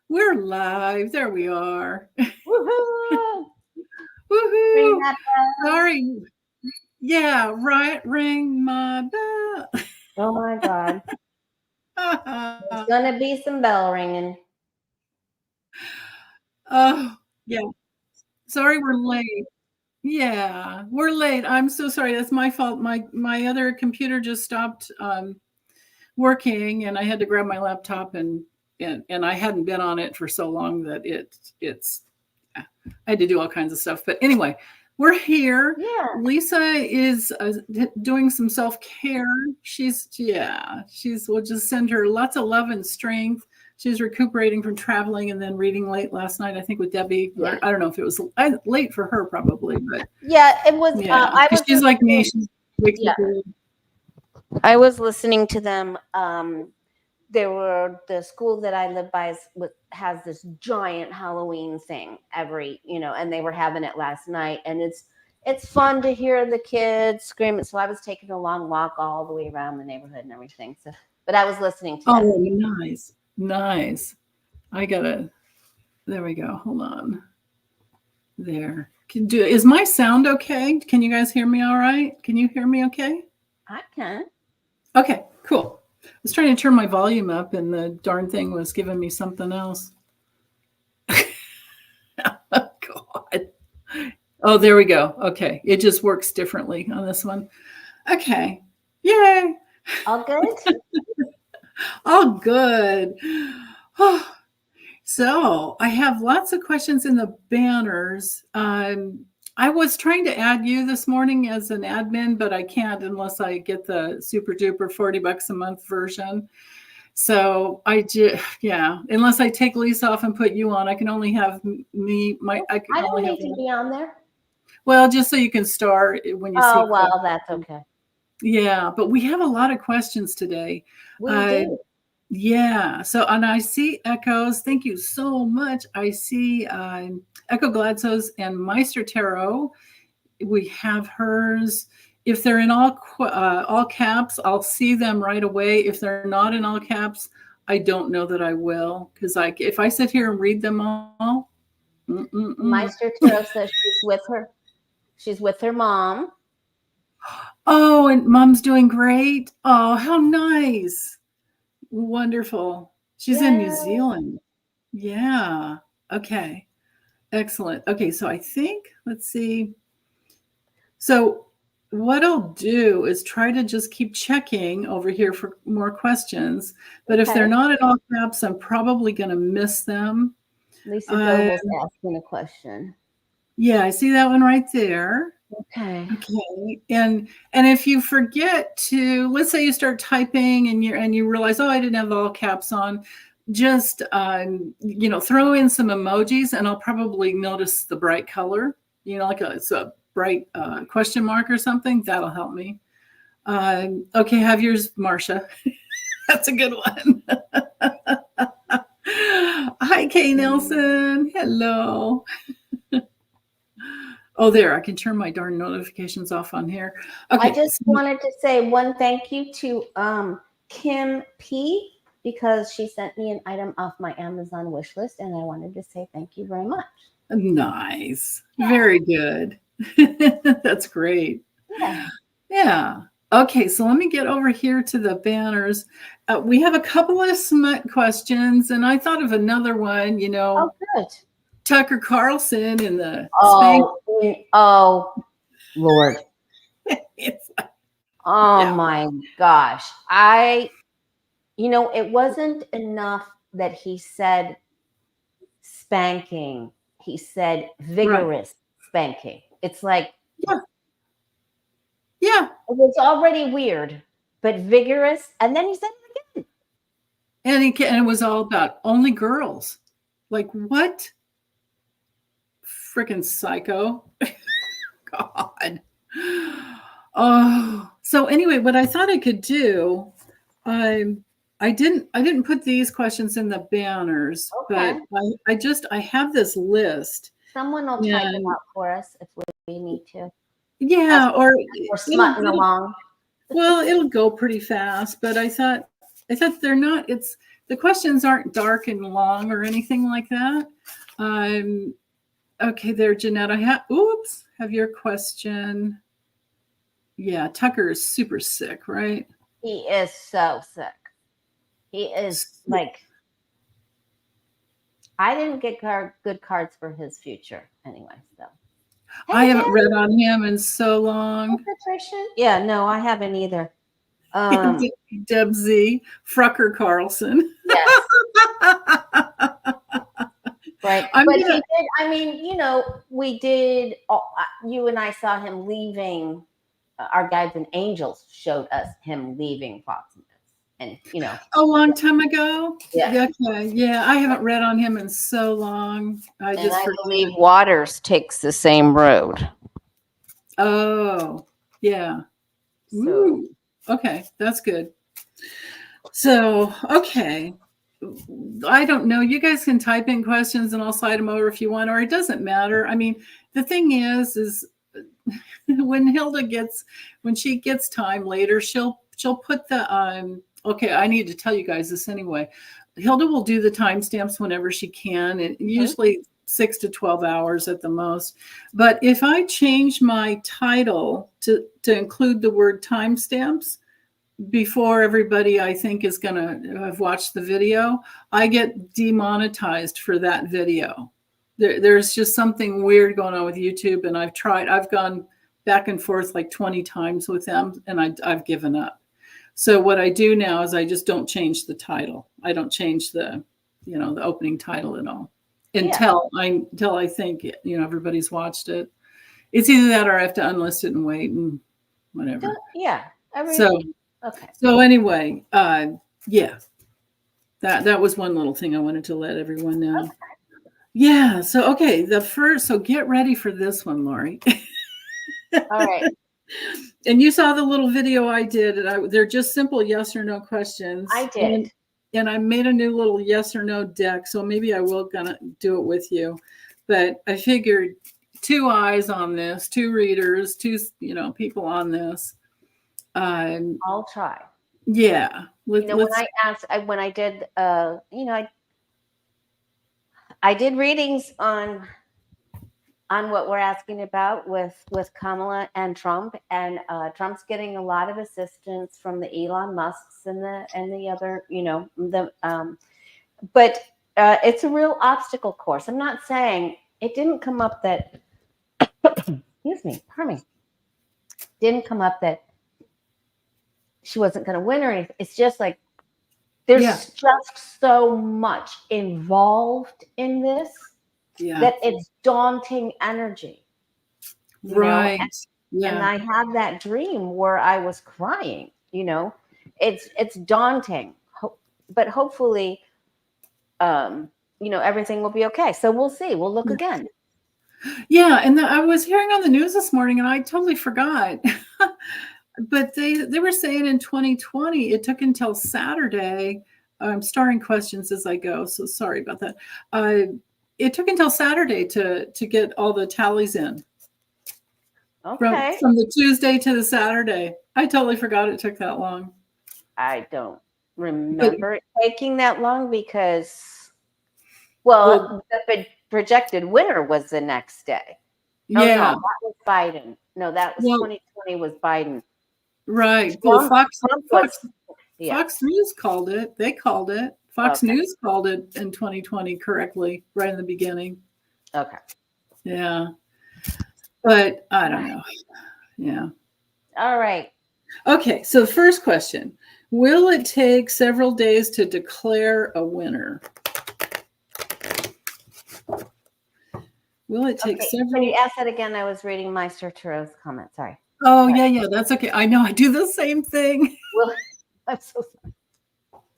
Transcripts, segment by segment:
We're live. There we are. Woohoo! Ring Woohoo! that bell. Sorry. Yeah, right. Ring my bell. Oh my God. There's gonna be some bell ringing. Oh, yeah. Sorry we're late. Yeah, we're late. I'm so sorry. That's my fault. My other computer just stopped working, and I had to grab my laptop and I hadn't been on it for so long that it's I had to do all kinds of stuff. But anyway, we're here. Yeah. Lisa is doing some self-care. We'll just send her lots of love and strength. She's recuperating from traveling and then reading late last night, I think, with Debbie. Yeah. I don't know if it was late for her, probably, but Yeah, it was. yeah, I was. she's like me. She wakes Yeah. up early. I was listening to them. The school that I live by has this giant Halloween thing and they were having it last night, and it's fun to hear the kids screaming. So I was taking a long walk all the way around the neighborhood and everything. So, but I was listening to Oh, them. nice. There we go. Hold on. There. Is my sound okay? Can you guys hear me all right? Can you hear me okay? I can. Okay, cool. I was trying to turn my volume up and the darn thing was giving me something else. Oh, God. Oh, there we go. Okay. It just works differently on this one. Okay. Yay. All good? All good. Oh, so I have lots of questions in the banners. I was trying to add you this morning as an admin, but I can't unless I get the super duper $40 a month version. So unless I take Lisa off and put you on, I can only have me. I don't need to be on there. Well, just so you can start when you see. Oh, well, that's okay. Yeah, but we have a lot of questions today. We do. Yeah. So, and I see Echoes. Thank you so much. I see Echo Gladsos and Meister Tarot. We have hers. If they're in all caps, I'll see them right away. If they're not in all caps, I don't know that I will, because if I sit here and read them all, Meister Tarot says she's with her mom. Oh, and mom's doing great. Oh, how nice. Wonderful. She's in New Zealand. Yeah. Okay. Excellent. Okay. So I think, let's see. So what I'll do is try to just keep checking over here for more questions. But if they're not in all caps, I'm probably going to miss them. Lisa Doble's asking a question. Yeah, I see that one right there. Okay. And if you forget to, let's say you start typing and you realize, oh, I didn't have all caps on, just throw in some emojis and I'll probably notice the bright color, like it's a bright question mark or something. That'll help me. Okay, have yours, Marcia. That's a good one. Hi, Kay Nelson. Hello. Oh, there, I can turn my darn notifications off on here. Okay. I just wanted to say one thank you to Kim P, because she sent me an item off my Amazon wish list, and I wanted to say thank you very much. Nice. Very good. That's great. Yeah. Okay, so let me get over here to the banners. We have a couple of smut questions, and I thought of another one, Oh, good. Tucker Carlson in the Lord. My gosh. It wasn't enough that he said spanking. He said vigorous spanking. It's like, yeah. It was already weird, but vigorous. And then he said it again. And it was all about only girls. Like, what? Freaking psycho. God. Oh, so anyway, what I thought I could do, I didn't put these questions in the banners, but I have this list. Someone will type them out for us if we need to. Yeah, or smutting along. Well, it'll go pretty fast, but I thought they're not. the questions aren't dark and long or anything like that. Okay, there, Jeanette. Have your question. Yeah, Tucker is super sick, right? He is so sick. He is like, I didn't get good cards for his future anyway. So hey, I haven't read on him in so long. Patricia? Yeah, no, I haven't either. Deb Z, Frucker Carlson. Yes. Right. But he did, I mean, you know, we did, you and I saw him leaving. Our guides and angels showed us him leaving Fox News. And, you know. A long time ago? Yeah. Okay. Yeah, I haven't read on him in so long. I believe Waters takes the same road. Oh, yeah. So. Ooh. Okay, that's good. So, okay. I don't know. You guys can type in questions and I'll slide them over if you want, or it doesn't matter. I mean, the thing is when she gets time later, she'll put the okay, I need to tell you guys this anyway. Hilda will do the timestamps whenever she can, and usually 6 to 12 hours at the most. But if I change my title to include the word timestamps before everybody I think is going to have watched the video, I get demonetized for that video. There's just something weird going on with YouTube, and I've gone back and forth like 20 times with them, and I've given up. So what I do now is I just don't change the title. I don't change the opening title at all until I think everybody's watched it. It's either that or I have to unlist it and wait and whatever. Yeah. Okay. So anyway, yeah, that was one little thing I wanted to let everyone know. Okay. Yeah. So okay, so get ready for this one, Lori. All right. And you saw the little video I did, and they're just simple yes or no questions. I did. And I made a new little yes or no deck, so maybe I will gonna do it with you. But I figured 2 eyes on this, 2 readers, 2 people on this. I'll try. Yeah. When I did, I did readings on what we're asking about with Kamala and Trump, and Trump's getting a lot of assistance from the Elon Musks and the other, but it's a real obstacle course. I'm not saying it didn't come up that, excuse me, pardon me, didn't come up that she wasn't going to win or anything. It's just like, there's just so much involved in this. Yeah. That it's daunting energy. Right. And I had that dream where I was crying, it's daunting, but hopefully, everything will be okay. So we'll see. We'll look again. Yeah. And I was hearing on the news this morning and I totally forgot, but they were saying in 2020, it took until Saturday. I'm starring questions as I go, so sorry about that. It took until Saturday to get all the tallies in. Okay. From the Tuesday to the Saturday. I totally forgot it took that long. I don't remember it taking that long because, the projected winner was the next day. Yeah. Oh, no, that was Biden. No, that was 2020 was Biden. Right. Well, Fox News called it. They called it. Fox News called it in 2020 correctly, right in the beginning. Okay. Yeah. But I don't know. Yeah. All right. Okay. So the first question, will it take several days to declare a winner? Will it take several? Can you ask that again? I was reading Meister Tarot's comment. Sorry. Oh, yeah. That's okay. I know. I do the same thing. I'm so sorry.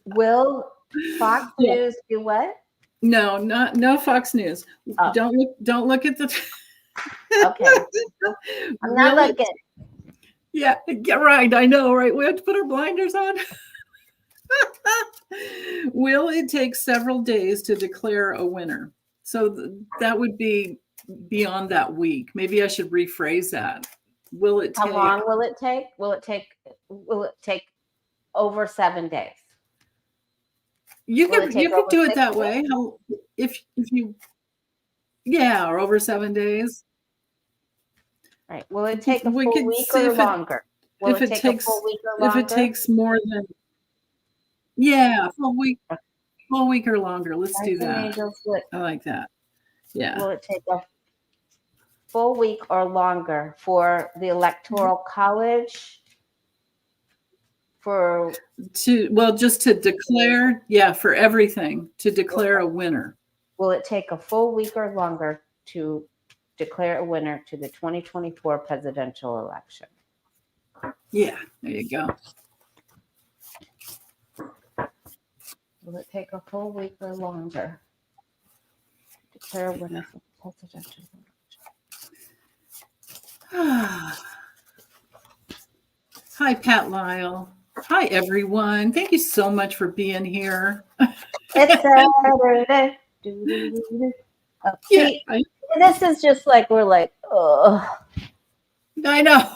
Will Fox News do what? No, no Fox News. Oh. Don't look at the. Okay. I'm not looking. Yeah, right. I know, right? We have to put our blinders on. Will it take several days to declare a winner? So that would be beyond that week. Maybe I should rephrase that. Will it take? How long will it take? Will it take over 7 days? You Will it take you could over do it 6 that weeks? way. How if you yeah, or over 7 days. Right. Will it take a We full could week see or longer? Will if it it take a full week or if it longer? takes more than yeah, full week or longer. Let's do Guides and that. angels, I like that. Yeah. will it take a full week or longer for the electoral college? For Just to declare, yeah, for everything, to declare a winner. will it take a full week or longer to declare a winner to the 2024 presidential election? Yeah, there you go. Will it take a full week or longer to declare a winner for the presidential election? Hi, Pat Lyle. Hi, everyone. Thank you so much for being here. It's Saturday. Yeah, See, this is just like we're like, oh, I know.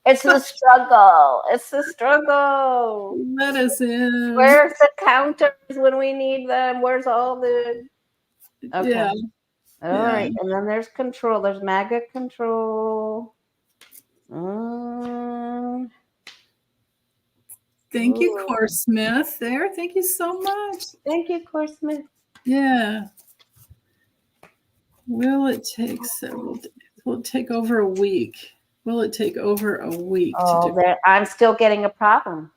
it's the struggle. It's the struggle. Let us in. Where's the counters when we need them? Where's all the okay? Yeah. All right, and then there's control. There's MAGA control. Thank you, Core Smith. There. Thank you so much. Thank you, Core Smith. Yeah. Will it take several days? Will it take over a week? Will it take over a week? Oh, I'm still getting a problem.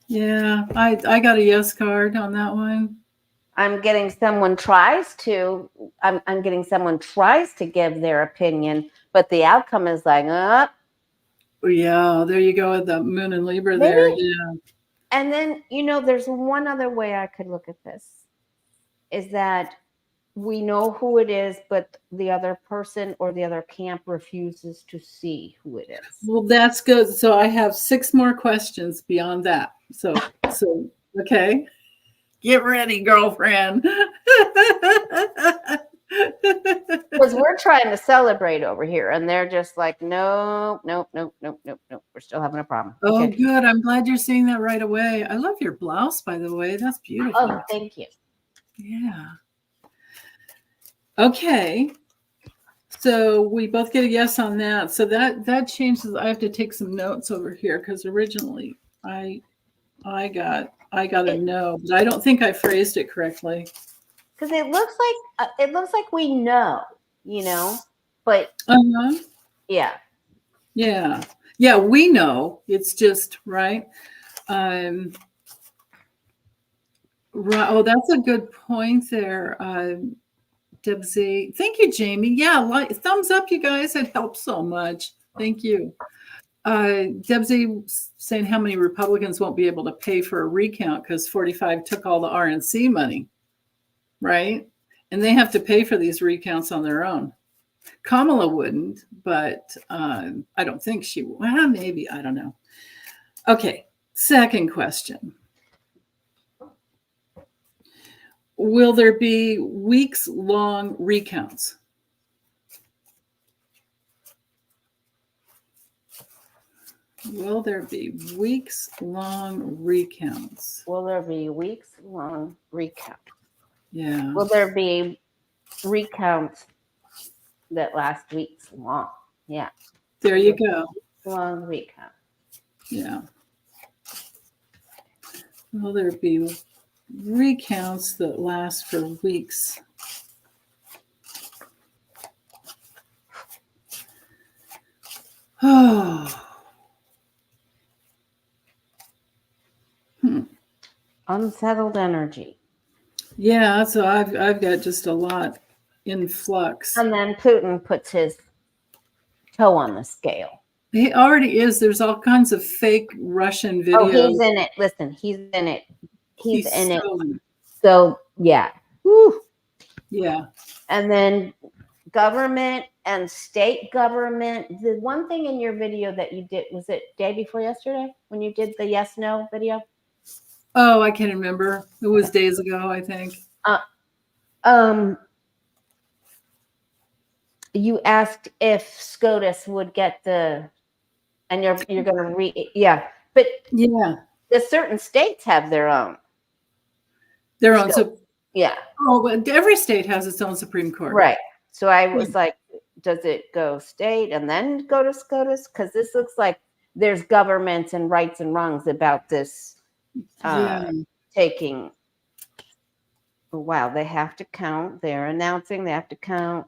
Yeah, I got a yes card on that one. I'm getting someone tries to. I'm getting someone tries to give their opinion, but the outcome is like, Yeah, there you go with the Moon and Libra maybe. there. Yeah. And then there's one other way I could look at this, is that we know who it is, but the other person or the other camp refuses to see who it is. Well, that's good. So I have 6 more questions beyond that. So okay. Get ready, girlfriend. Because we're trying to celebrate over here, and they're just like, nope. We're still having a problem. Oh, Okay. good. I'm glad you're seeing that right away. I love your blouse, by the way. That's beautiful. Oh, thank you. Yeah. Okay. So we both get a yes on that. So that changes. I have to take some notes over here because originally I got a no, but I don't think I phrased it correctly. Because it looks like we know, but yeah. Yeah, we know. It's just right. Right. Oh, that's a good point there, Debsy. Thank you, Jamie. Yeah, thumbs up, you guys. It helps so much. Thank you. Debsy saying how many Republicans won't be able to pay for a recount because 45 took all the RNC money, right? And they have to pay for these recounts on their own. Kamala wouldn't, but I don't think she will. Well, maybe. I don't know. Okay, second question. Will there be weeks-long recounts? Will there be weeks-long recounts? Will there be weeks-long recount? Yeah. Will there be recounts that last weeks long? Yeah. There you go. Long recount. Yeah. Will there be recounts that last for weeks? Oh. Unsettled energy. Yeah, so I've got just a lot in flux. And then Putin puts his toe on the scale. He already is. There's all kinds of fake Russian videos. Oh, he's in it. Listen, he's in it. He's in it. it. So yeah. Woo. Yeah. And then government and state government. The one thing in your video that you did, was it day before yesterday when you did the yes no video? Oh, I can't remember. It was days ago, I think. You asked if SCOTUS would get and you're going to yeah, but Yeah. the certain states have their own. Their own. So, yeah. Oh, but every state has its own Supreme Court. Right. So I was like, does it go state and then go to SCOTUS? Because this looks like there's governments and rights and wrongs about this taking. Oh, wow, they have to count. They're announcing they have to count.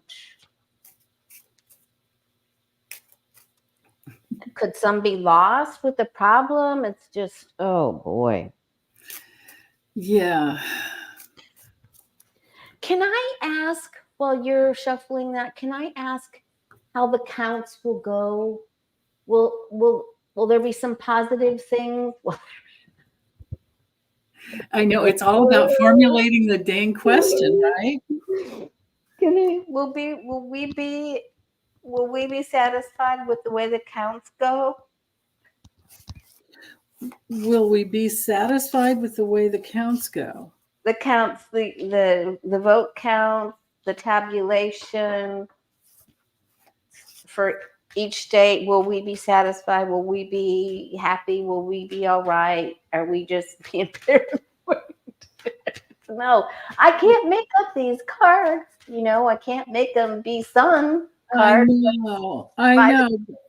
Could some be lost with the problem? It's just, oh boy. Yeah. Can I ask, while you're shuffling that, can I ask how the counts will go? Will there be some positive things? I know it's all about formulating the dang question, right? Will we be satisfied with the way the counts go? Will we be satisfied with the way the counts go? The counts, the vote count, the tabulation for each state. Will we be satisfied? Will we be happy? Will we be all right? Are we just being paranoid? No, I can't make up these cards. I can't make them be sun cards. I know.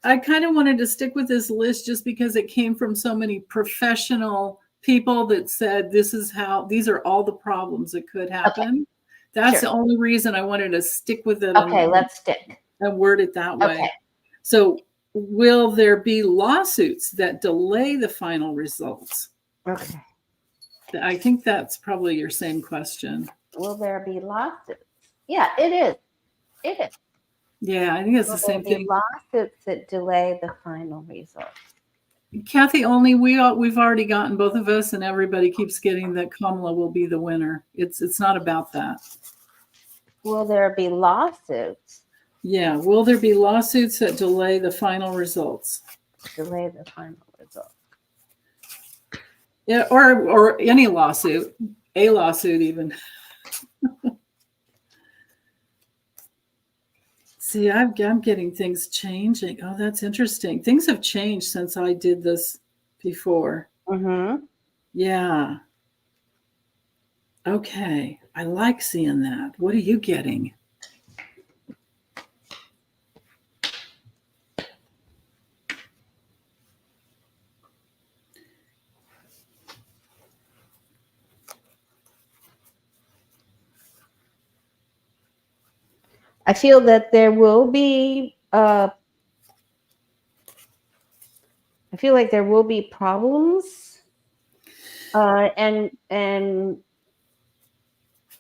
I kind of wanted to stick with this list just because it came from so many professional people that said these are all the problems that could happen. Okay. That's the only reason I wanted to stick with it. Okay, let's stick. And word it that way. Okay. So will there be lawsuits that delay the final results? Okay. I think that's probably your same question. Will there be lawsuits? Yeah, it is. It is. Yeah, I think it's the same thing. Lawsuits that delay the final result. Kathy, only we've already gotten, both of us and everybody keeps getting that Kamala will be the winner. It's not about that. Will there be lawsuits? Yeah, will there be lawsuits that delay the final results? Delay the final results. Yeah, or any lawsuit, a lawsuit even. See, I'm getting things changing. Oh, that's interesting. Things have changed since I did this before. Mm-hmm. Yeah. Okay. I like seeing that. What are you getting? I feel that there will be I feel like there will be problems and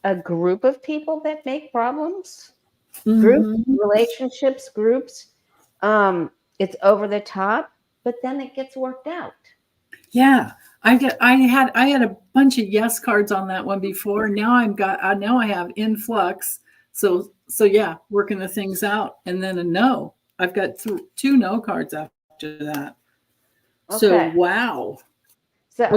a group of people that make problems. Mm-hmm. Groups, relationships, groups. It's over the top, but then it gets worked out. Yeah. I had a bunch of yes cards on that one before. Now I have influx. So yeah, working the things out, and then a no. I've got two no cards after that. Okay. So wow. So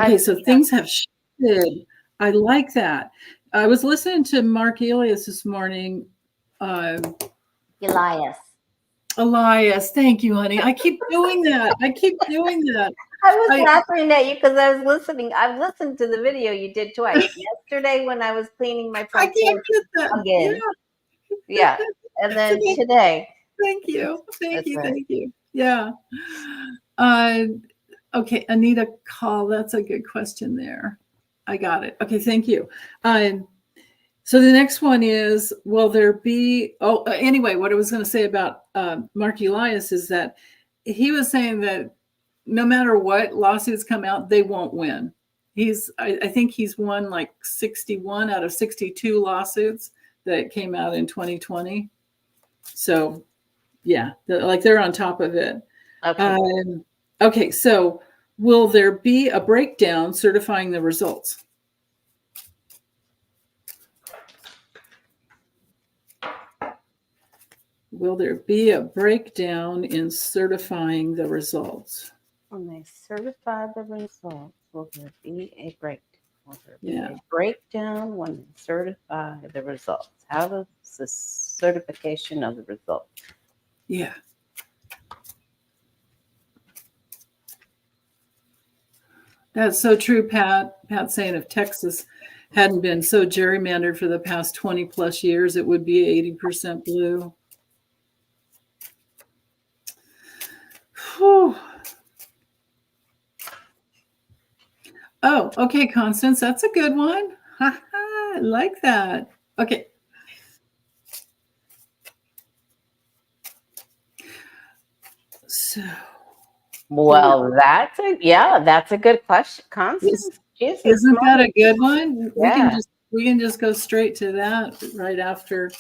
things have shifted. I like that. I was listening to Mark Elias this morning. Elias, thank you, honey. I keep doing that. I was laughing at you because I was listening. I've listened to the video you did twice. Yesterday when I was cleaning my front porch again. Yeah. And then today. Thank you. Thank you. Yeah. Okay, Anita call. That's a good question there. I got it. Okay, thank you. So the next one is, will there be, anyway, what I was going to say about Mark Elias is that he was saying that no matter what lawsuits come out, they won't win. I think he's won like 61 out of 62 lawsuits that came out in 2020. So yeah, they're on top of it. Okay. Okay, so will there be a breakdown certifying the results? Will there be a breakdown in certifying the results? When they certify the results, will there be a breakdown? Will there be Yeah. a breakdown when they certify the results? How does the certification of the results? Yeah. That's so true, Pat. Pat saying if Texas hadn't been so gerrymandered for the past 20 plus years, it would be 80% blue. Whew. Oh, okay, Constance, that's a good one. I like that. Okay. So, Well, that's a good question. Constance, she's a isn't that smart. a good one? Yeah. We can just go straight to that right after.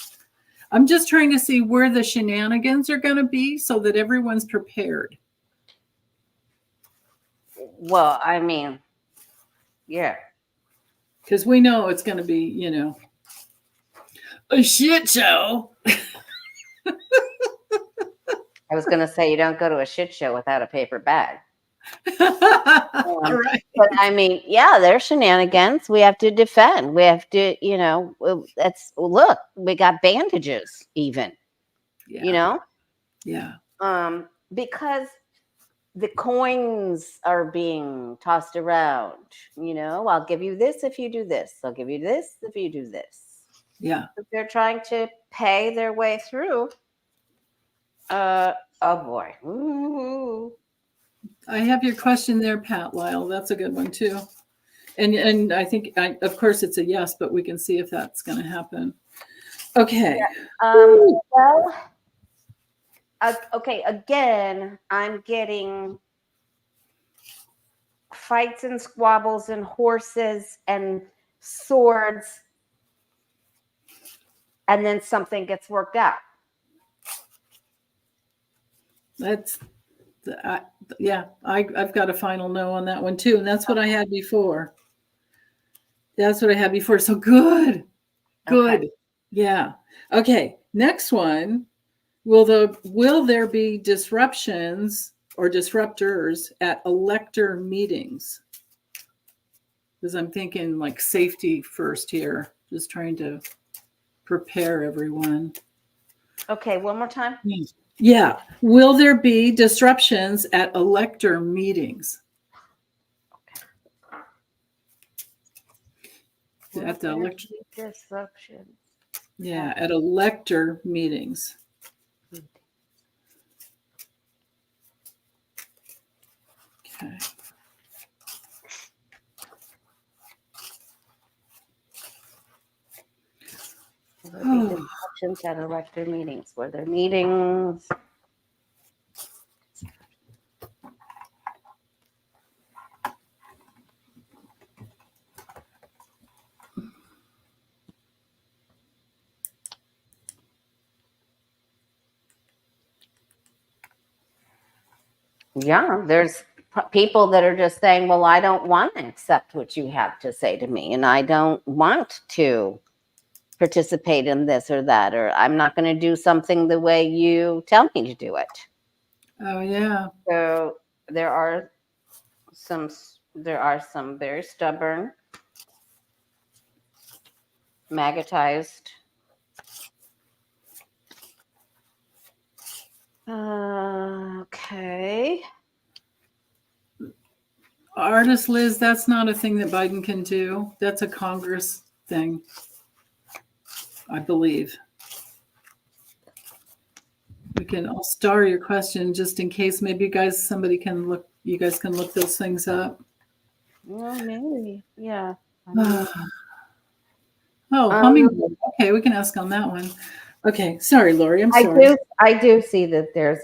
I'm just trying to see where the shenanigans are going to be so that everyone's prepared. Well, I mean, yeah. Because we know it's going to be, a shit show. I was going to say you don't go to a shit show without a paper bag. Right. But I mean, yeah, there's shenanigans. We have to defend. We have to, look, we got bandages even, Yeah. Yeah. because the coins are being tossed around. I'll give you this if you do this. I'll give you this if you do this. Yeah. But they're trying to pay their way through. Oh boy. Ooh. I have your question there, Pat Lyle. That's a good one too. And I think, of course, it's a yes, but we can see if that's going to happen. Okay. Well, okay. Again, I'm getting fights and squabbles and horses and swords, and then something gets worked out. That's, I've got a final no on that one too. And that's what I had before. So good. Good. Okay. Yeah. Okay. Next one. Will there be disruptions or disruptors at elector meetings? Because I'm thinking like safety first here, just trying to prepare everyone. Okay, one more time. Yeah. Will there be disruptions at elector meetings? Okay. At the elector. Disruptions. Yeah, at elector meetings. Okay. Will there be disruptions at elector meetings? Were there meetings? Yeah, there's people that are just saying, well, I don't want to accept what you have to say to me, and I don't want to participate in this or that, or I'm not going to do something the way you tell me to do it. Oh yeah. So there are some very stubborn, magnetized. Okay. Artist Liz, that's not a thing that Biden can do. That's a Congress thing, I believe. I'll star your question just in case maybe you guys can look those things up. Well, maybe. Yeah. Hummingbird. Okay, we can ask on that one. Okay, sorry, Lori. I'm sorry. I do see that there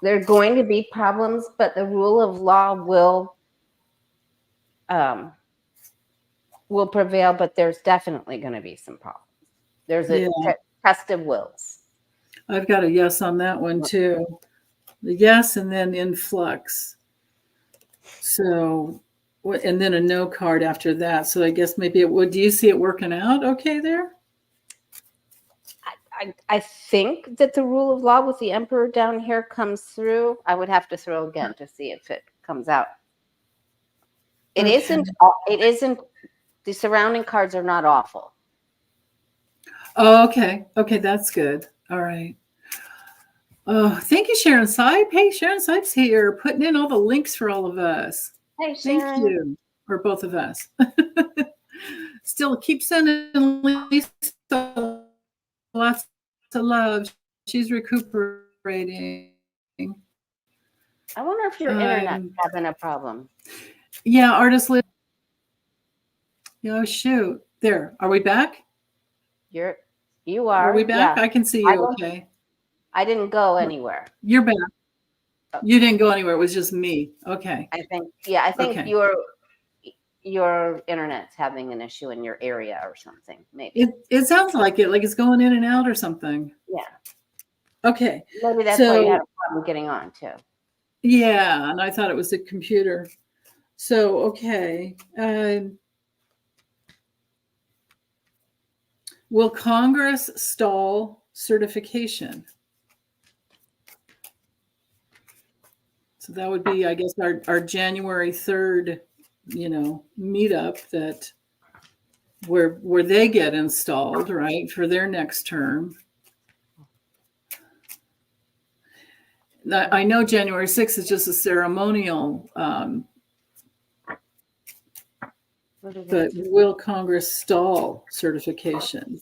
are going to be problems, but the rule of law will prevail. But there's definitely going to be some problems. There's a test of wills. I've got a yes on that one too. The yes, and then influx. So, and then a no card after that. So I guess maybe it would. Do you see it working out okay there? I think that the rule of law with the emperor down here comes through. I would have to throw again to see if it comes out. It isn't The surrounding cards are not awful. Oh, okay. Okay, that's good. All right. Oh, thank you, Sharon Sipe. Hey, Sharon Sipe's here, putting in all the links for all of us. Hey, Thank Sharon. you, for both of us. Still, keep sending Lisa lots of love. She's recuperating. I wonder if your internet's having a problem. Yeah, artist Liz. Oh, shoot. There. Are we back? You Are we are. back? Yeah. I can see I you don't. okay. I didn't go anywhere. You're back. Uh, You didn't go anywhere. It was just me. Okay. I think. Yeah. I think Okay. your internet's having an issue in your area or something. Maybe. It sounds like it, like it's going in and out or something. Yeah. Okay. Maybe that's why you had a problem getting on too. Yeah, and I thought it was the computer. So, okay. Will Congress stall certification? So that would be, I guess, our January 3rd, meetup that where they get installed, right, for their next term. I know January 6th is just a ceremonial, but will Congress stall certification?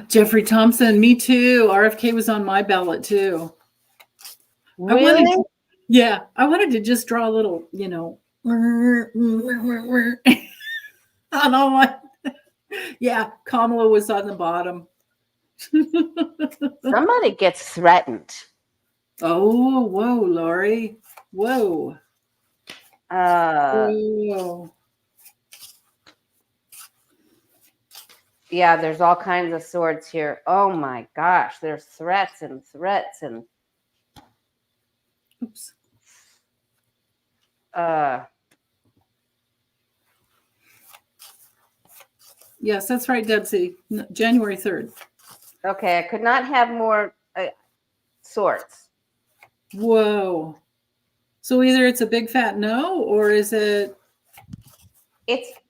Jeffrey Thompson, me too. RFK was on my ballot too. Really? I wanted to just draw a little, I don't know what. Yeah, Kamala was on the bottom. Somebody gets threatened. Oh, whoa, Lori. Whoa. Whoa. Yeah, there's all kinds of swords here. Oh my gosh, there's threats and threats and oops. Yes, that's right, Debsy. January 3rd. Okay, I could not have more swords. Whoa. So either it's a big fat no, or is it?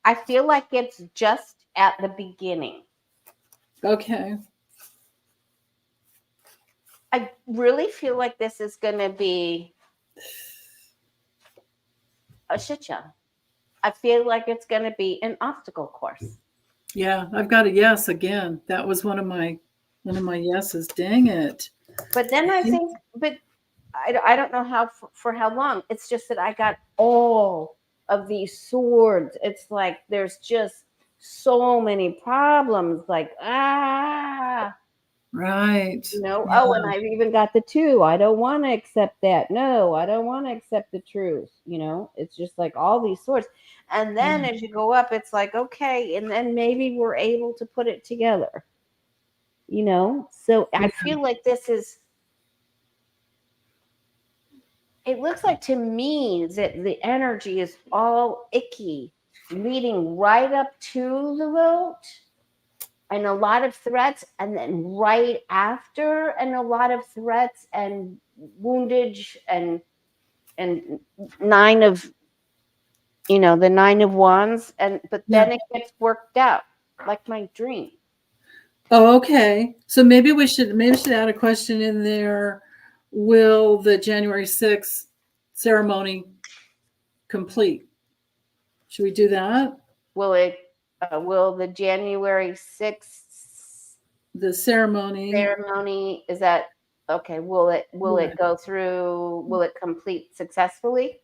I feel like it's just at the beginning. Okay. I really feel like this is going to be a shit show. I feel like it's going to be an obstacle course. Yeah, I've got a yes again. That was one of my yeses. Dang it. But then I think, I don't know how for how long. It's just that I got all of these swords. It's like there's just so many problems. Like right. Yeah. Oh, and I've even got the 2. I don't want to accept that. No, I don't want to accept the truth. It's just like all these swords. And then as you go up, it's like, okay, and then maybe we're able to put it together. So I feel like this is. It looks like to me that the energy is all icky, leading right up to the vote, and a lot of threats, and then right after, and a lot of threats and woundage and 9 of, the 9 of Wands, but then it gets worked out like my dream. Oh, okay. So maybe we should add a question in there. Will the January 6th ceremony complete? Should we do that? Will the January 6th ceremony is that okay? Will it go through? Will it complete successfully?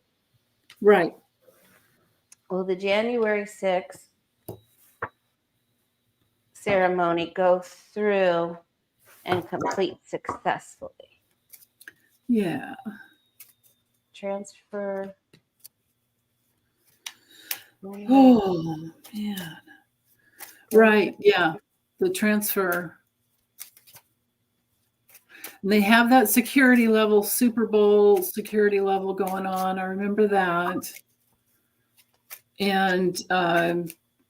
Right. Will the January 6th ceremony go through and complete successfully? Yeah. Transfer. Oh, man. Right. Yeah. The transfer. And they have that security level, Super Bowl security level going on. I remember that. And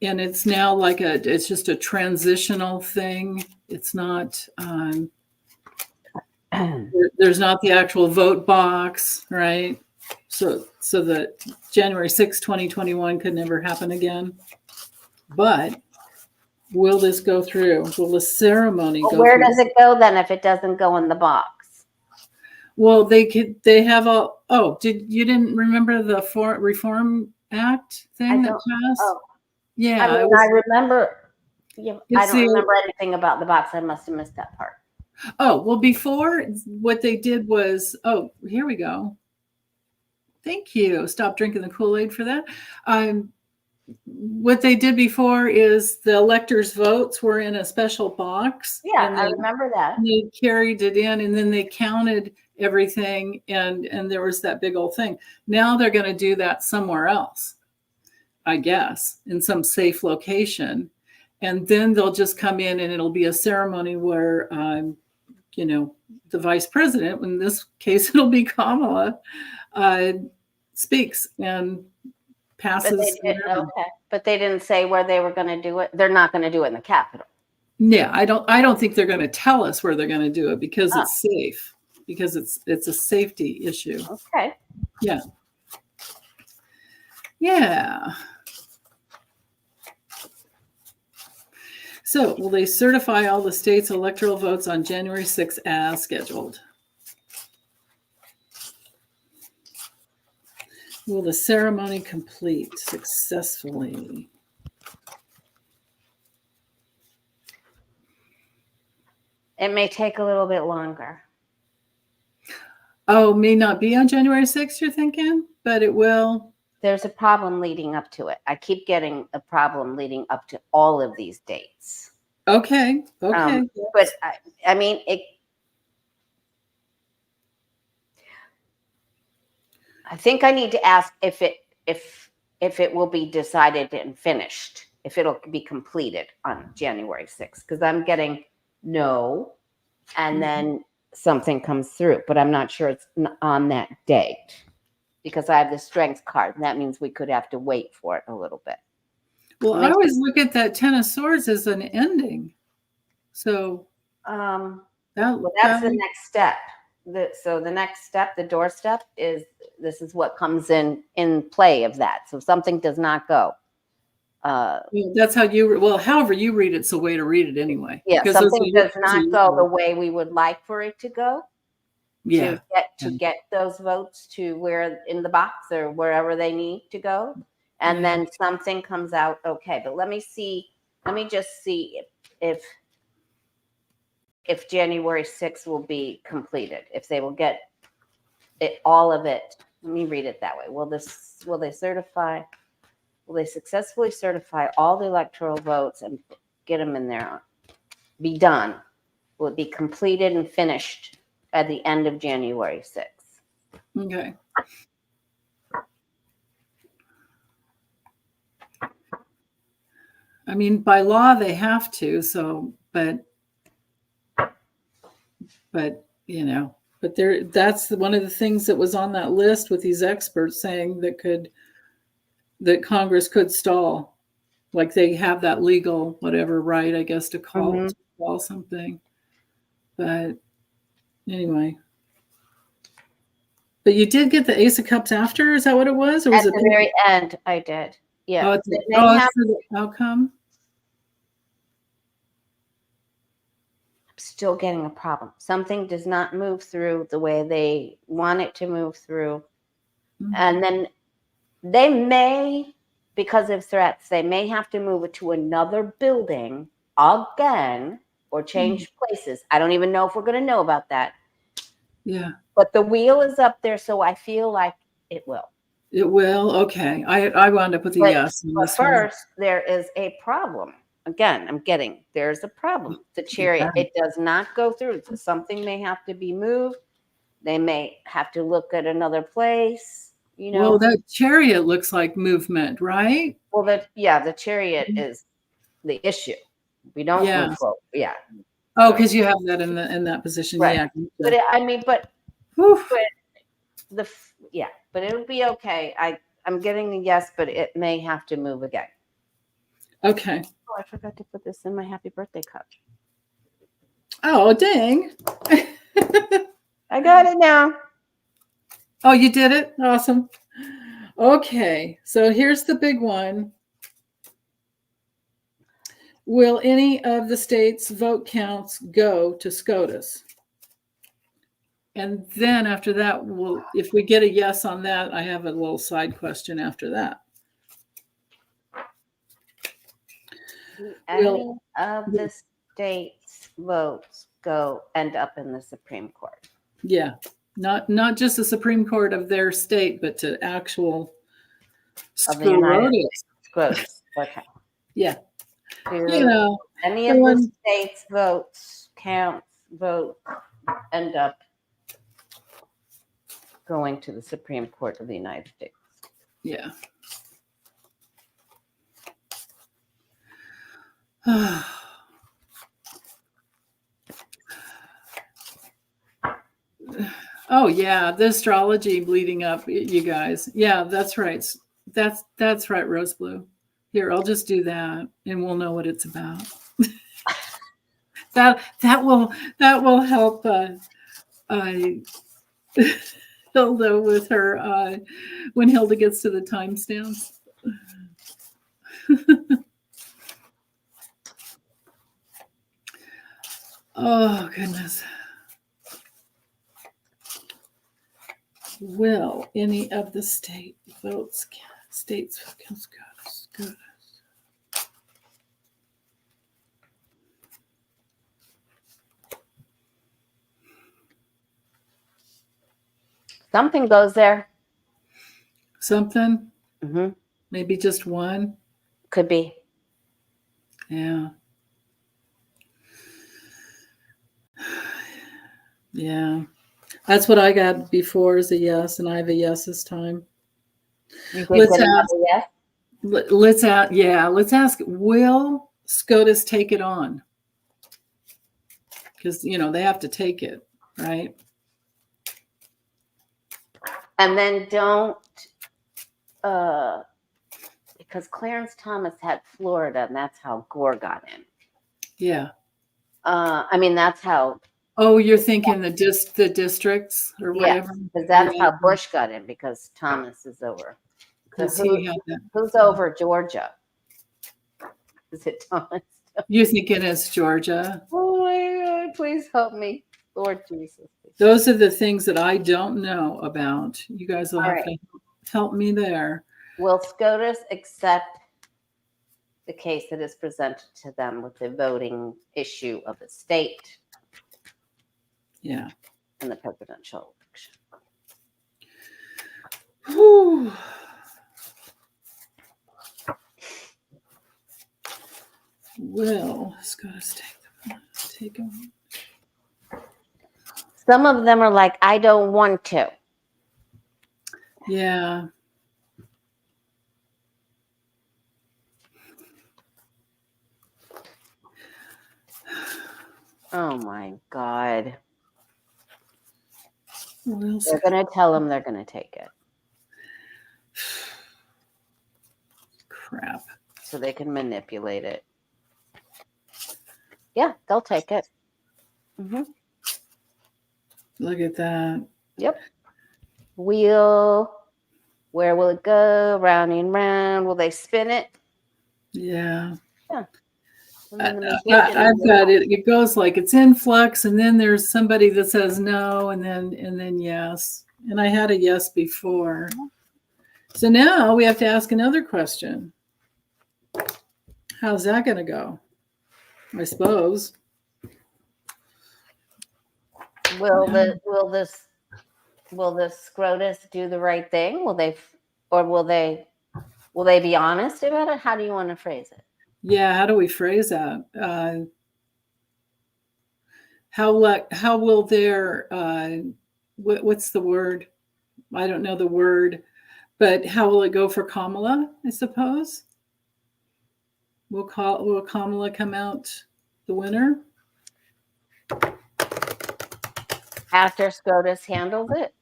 and it's now like it's just a transitional thing. It's not, there's not the actual vote box, right? So that January 6, 2021 could never happen again. But will this go through? Will the ceremony go Where through? does it go then if it doesn't go in the box? Well, they have a, you didn't remember the Reform Act thing that passed? Oh, Yeah, I it mean, was. I remember. Yeah, I It's don't the remember anything about the box. I must have missed that part. Oh, well, before what they did was, here we go. Thank you. Stop drinking the Kool-Aid for that. What they did before is the electors' votes were in a special box. Yeah, and I remember that. they carried it in, and then they counted everything, and there was that big old thing. Now they're going to do that somewhere else, I guess, in some safe location. And then they'll just come in, and it'll be a ceremony where the vice president, in this case, it'll be Kamala, speaks and passes. But they didn't say where they were going to do it. They're not going to do it in the Capitol. Yeah, I don't think they're going to tell us where they're going to do it because it's safe, because it's a safety issue. Okay. Yeah. Yeah. So, will they certify all the states' electoral votes on January 6th as scheduled? Will the ceremony complete successfully? It may take a little bit longer. Oh, may not be on January 6th, you're thinking, but it will. There's a problem leading up to it. I keep getting a problem leading up to all of these dates. Okay. But I mean, I think I need to ask if it will be decided and finished, if it'll be completed on January 6th, because I'm getting no, and then something comes through, but I'm not sure it's on that date because I have the strength card, and that means we could have to wait for it a little bit. Well, I always look at that Ten of Swords as an ending. So that's the next step. So the next step, the doorstep, is this is what comes in play of that. So if something does not go. That's how however you read it's a way to read it anyway. Yeah, something does not go the way we would like for it to go. Yeah. To get those votes to where in the box or wherever they need to go. And then something comes out okay. But let me just see if January 6th will be completed, if they will get it, all of it. Let me read it that way. Will they successfully certify all the electoral votes and get them in there? Be done. Will it be completed and finished at the end of January 6th? Okay. I mean, by law they have to. So, but that's one of the things that was on that list with these experts saying that Congress could stall, like they have that legal whatever right, I guess, to call something. But anyway, but you did get the Ace of Cups after. Is that what it was, or was at the very end? I did. Yeah. It's for the outcome. Still getting a problem. Something does not move through the way they want it to move through. And then they may, because of threats, they may have to move it to another building again or change places. I don't even know if we're going to know about that. Yeah. But the wheel is up there, so I feel like it will. It will? Okay. I wound up with a yes. But first, there is a problem. Again, there's a problem. The Chariot, it does not go through. So something may have to be moved. They may have to look at another place, Well, that Chariot looks like movement, right? Well, the Chariot is the issue. We don't move forward. Yeah. Oh, because you have that in that position. Right. Yeah. But it'll be okay. I'm getting a yes, but it may have to move again. Okay. Oh, I forgot to put this in my happy birthday cup. Oh, dang. I got it now. Oh, you did it? Awesome. Okay, so here's the big one. Will any of the state's vote counts go to SCOTUS? And then after that, if we get a yes on that, I have a little side question after that. Do any of the state's votes end up in the Supreme Court? Yeah, not just the Supreme Court of their state, but to actual Of the United SCOTUS. SCOTUS. Okay. Yeah, Do any of the state's votes end up going to the Supreme Court of the United States? Yeah. Oh yeah, the astrology bleeding up, you guys. Yeah, that's right. That's right, Rose Blue. Here, I'll just do that, and we'll know what it's about. that will help Hilda with her when Hilda gets to the timestamps. Oh goodness. Will any of the states go? Something goes there. Something? Mm-hmm. Maybe just one? Could be. Yeah. Yeah. That's what I got before is a yes, and I have a yes this time. You did get another yes? Let's ask, will SCOTUS take it on? Because, they have to take it, right? And then don't, because Clarence Thomas had Florida, and that's how Gore got in. Yeah. I mean, that's how. Oh, you're thinking the districts or whatever? Yes, because that's how Bush got in, because Thomas is over. So who's over Georgia? Is it Thomas? You're thinking it's Georgia? Oh my God, please help me. Lord Jesus. Those are the things that I don't know about. You guys will have to help me there. Will SCOTUS accept the case that is presented to them with the voting issue of the state? Yeah. In the presidential election. Whew. Will SCOTUS take them? Some of them are like, I don't want to. Yeah. Oh my God. They're going to tell them they're going to take it. Crap. So they can manipulate it. Yeah, they'll take it. Mm-hmm. Look at that. Yep. Wheel. Where will it go? Round and round. Will they spin it? Yeah. Yeah. I've got it. It goes like it's in flux, and then there's somebody that says no, and then yes. And I had a yes before. So now we have to ask another question. How's that going to go? I suppose. Will this SCOTUS do the right thing? Will they be honest about it? How do you want to phrase it? Yeah, how do we phrase that? How will their what's the word? I don't know the word, but how will it go for Kamala? I suppose. Will Kamala come out the winner after SCOTUS handles it?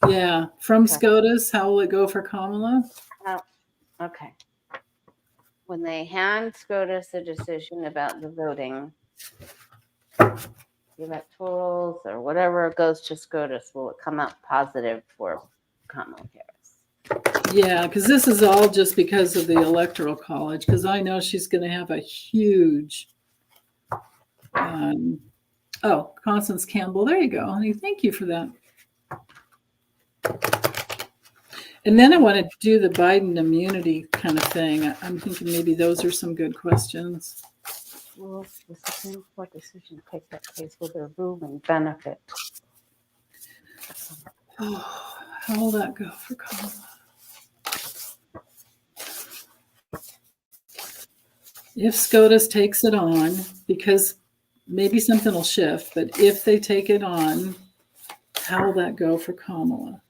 Yeah, from SCOTUS, how will it go for Kamala? Oh, okay. when they hand SCOTUS a decision about the voting, the electorals or whatever it goes to SCOTUS, will it come out positive for Kamala Harris? Yeah, because this is all just because of the Electoral College, because I know she's going to have a huge. Constance Campbell. There you go, honey. Thank you for that. And then I want to do the Biden immunity kind of thing. I'm thinking maybe those are some good questions. Will the Supreme Court decision take that case? Will their ruling benefit? Oh, how will that go for Kamala? If SCOTUS takes it on, because maybe something will shift, but if they take it on, how will that go for Kamala?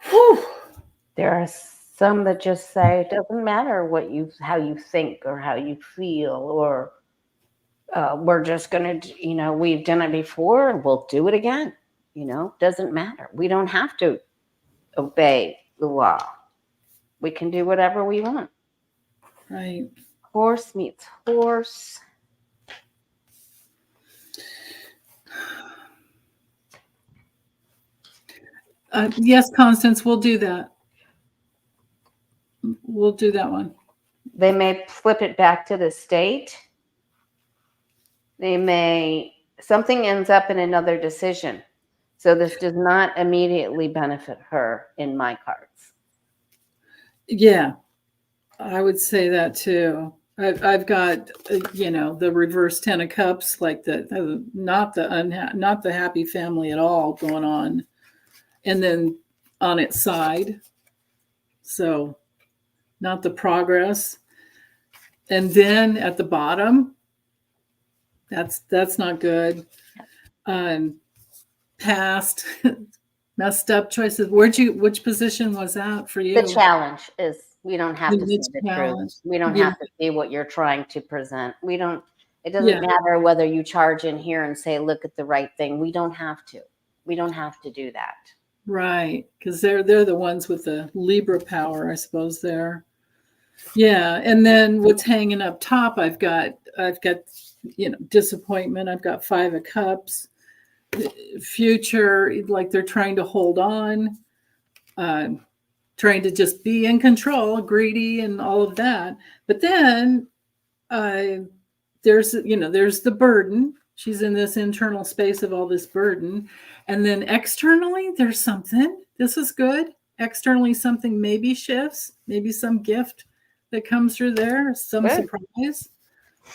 Whew. There are some that just say it doesn't matter how you think or how you feel, or we're just going to, we've done it before and we'll do it again. Doesn't matter. We don't have to obey the law. We can do whatever we want. Right. Horse meets horse. Yes, Constance, we'll do that. We'll do that one. They may flip it back to the state. Something ends up in another decision. So this does not immediately benefit her in my cards. Yeah, I would say that too. I've got the reverse 10 of cups, like not the happy family at all going on, and then on its side, so not the progress, and then at the bottom, that's not good. Past messed up choices. Which position was that for you? The challenge is we don't have to see the truth. We don't have to see what you're trying to present. It doesn't matter whether you charge in here and say, look at the right thing. We don't have to. We don't have to do that. Right. Because they're the ones with the Libra power, I suppose there. Yeah. And then what's hanging up top, I've got disappointment. I've got 5 of cups. Future, like they're trying to hold on, trying to just be in control, greedy and all of that. But then there's the burden. She's in this internal space of all this burden. And then externally, there's something. This is good. Externally, something maybe shifts, maybe some gift that comes through there, some surprise.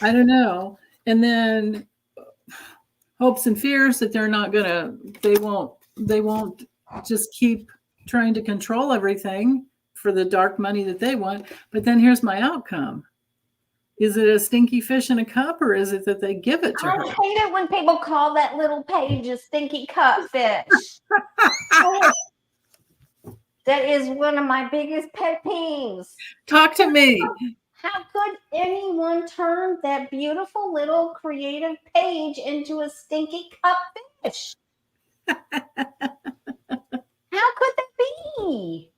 I don't know. And then hopes and fears that they won't just keep trying to control everything for the dark money that they want. But then here's my outcome. Is it a stinky fish in a cup, or is it that they give it to her? I hate it when people call that little page a stinky cup fish. That is one of my biggest pet peeves. Talk to me. How could anyone turn that beautiful little creative page into a stinky cup fish? How could that be?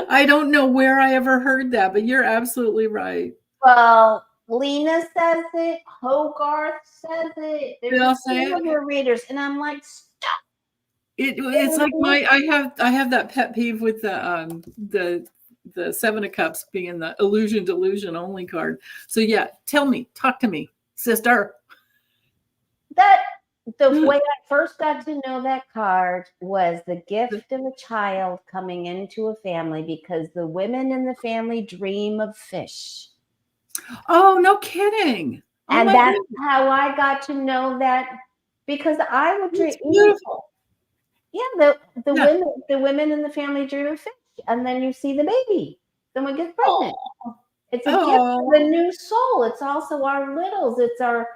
I don't know where I ever heard that, but you're absolutely right. Well, Lena says it. Hogarth says it. There's a few of your readers, and I'm like, stop. It's like I have that pet peeve with the 7 of cups being the illusion delusion only card. So yeah, talk to me, sister. The way I first got to know that card was the gift of a child coming into a family, because the women in the family dream of fish. Oh, no kidding. And that's how I got to know that, because I would dream. Beautiful. Yeah, the women in the family dream of fish, and then you see the baby. Someone gets pregnant. It's a gift of a new soul. It's also our littles. It's our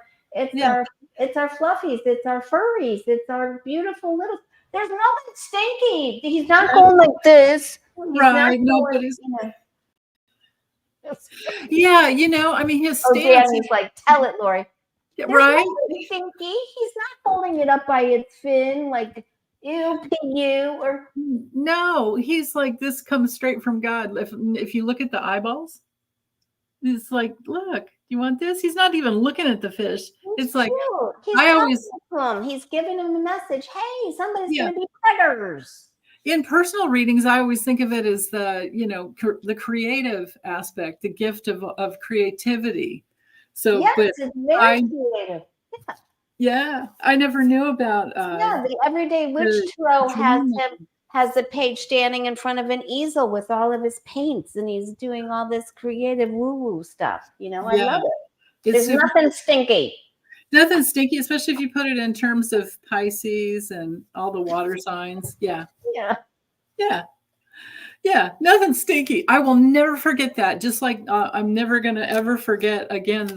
It's our fluffies. It's our furries. It's our beautiful little. There's nothing stinky. He's not going like this. He's not Right. going. Nobody's. You know. Yeah, I mean, his Oh, stance. Danny's like, tell it, Lori. There's Right. nothing stinky. He's not holding it up by its fin like you, you, or No, he's like, this comes straight from God. If you look at the eyeballs, it's like, look, you want this? He's not even looking at the fish. It's like, cute. He's I always, talking to him. He's giving him a message. Hey, somebody's yeah. going to be predators. In personal readings, I always think of it as the, the creative aspect, the gift of creativity. So, Yes, but it's very creative. yeah, I never knew about Yeah, the Everyday Witch Tarot has the page standing in front of an easel with all of his paints, and he's doing all this creative woo-woo stuff. I love it. There's nothing stinky. Nothing stinky, especially if you put it in terms of Pisces and all the water signs. Yeah. Yeah. Yeah. Yeah. Nothing stinky. I will never forget that. Just like I'm never going to ever forget again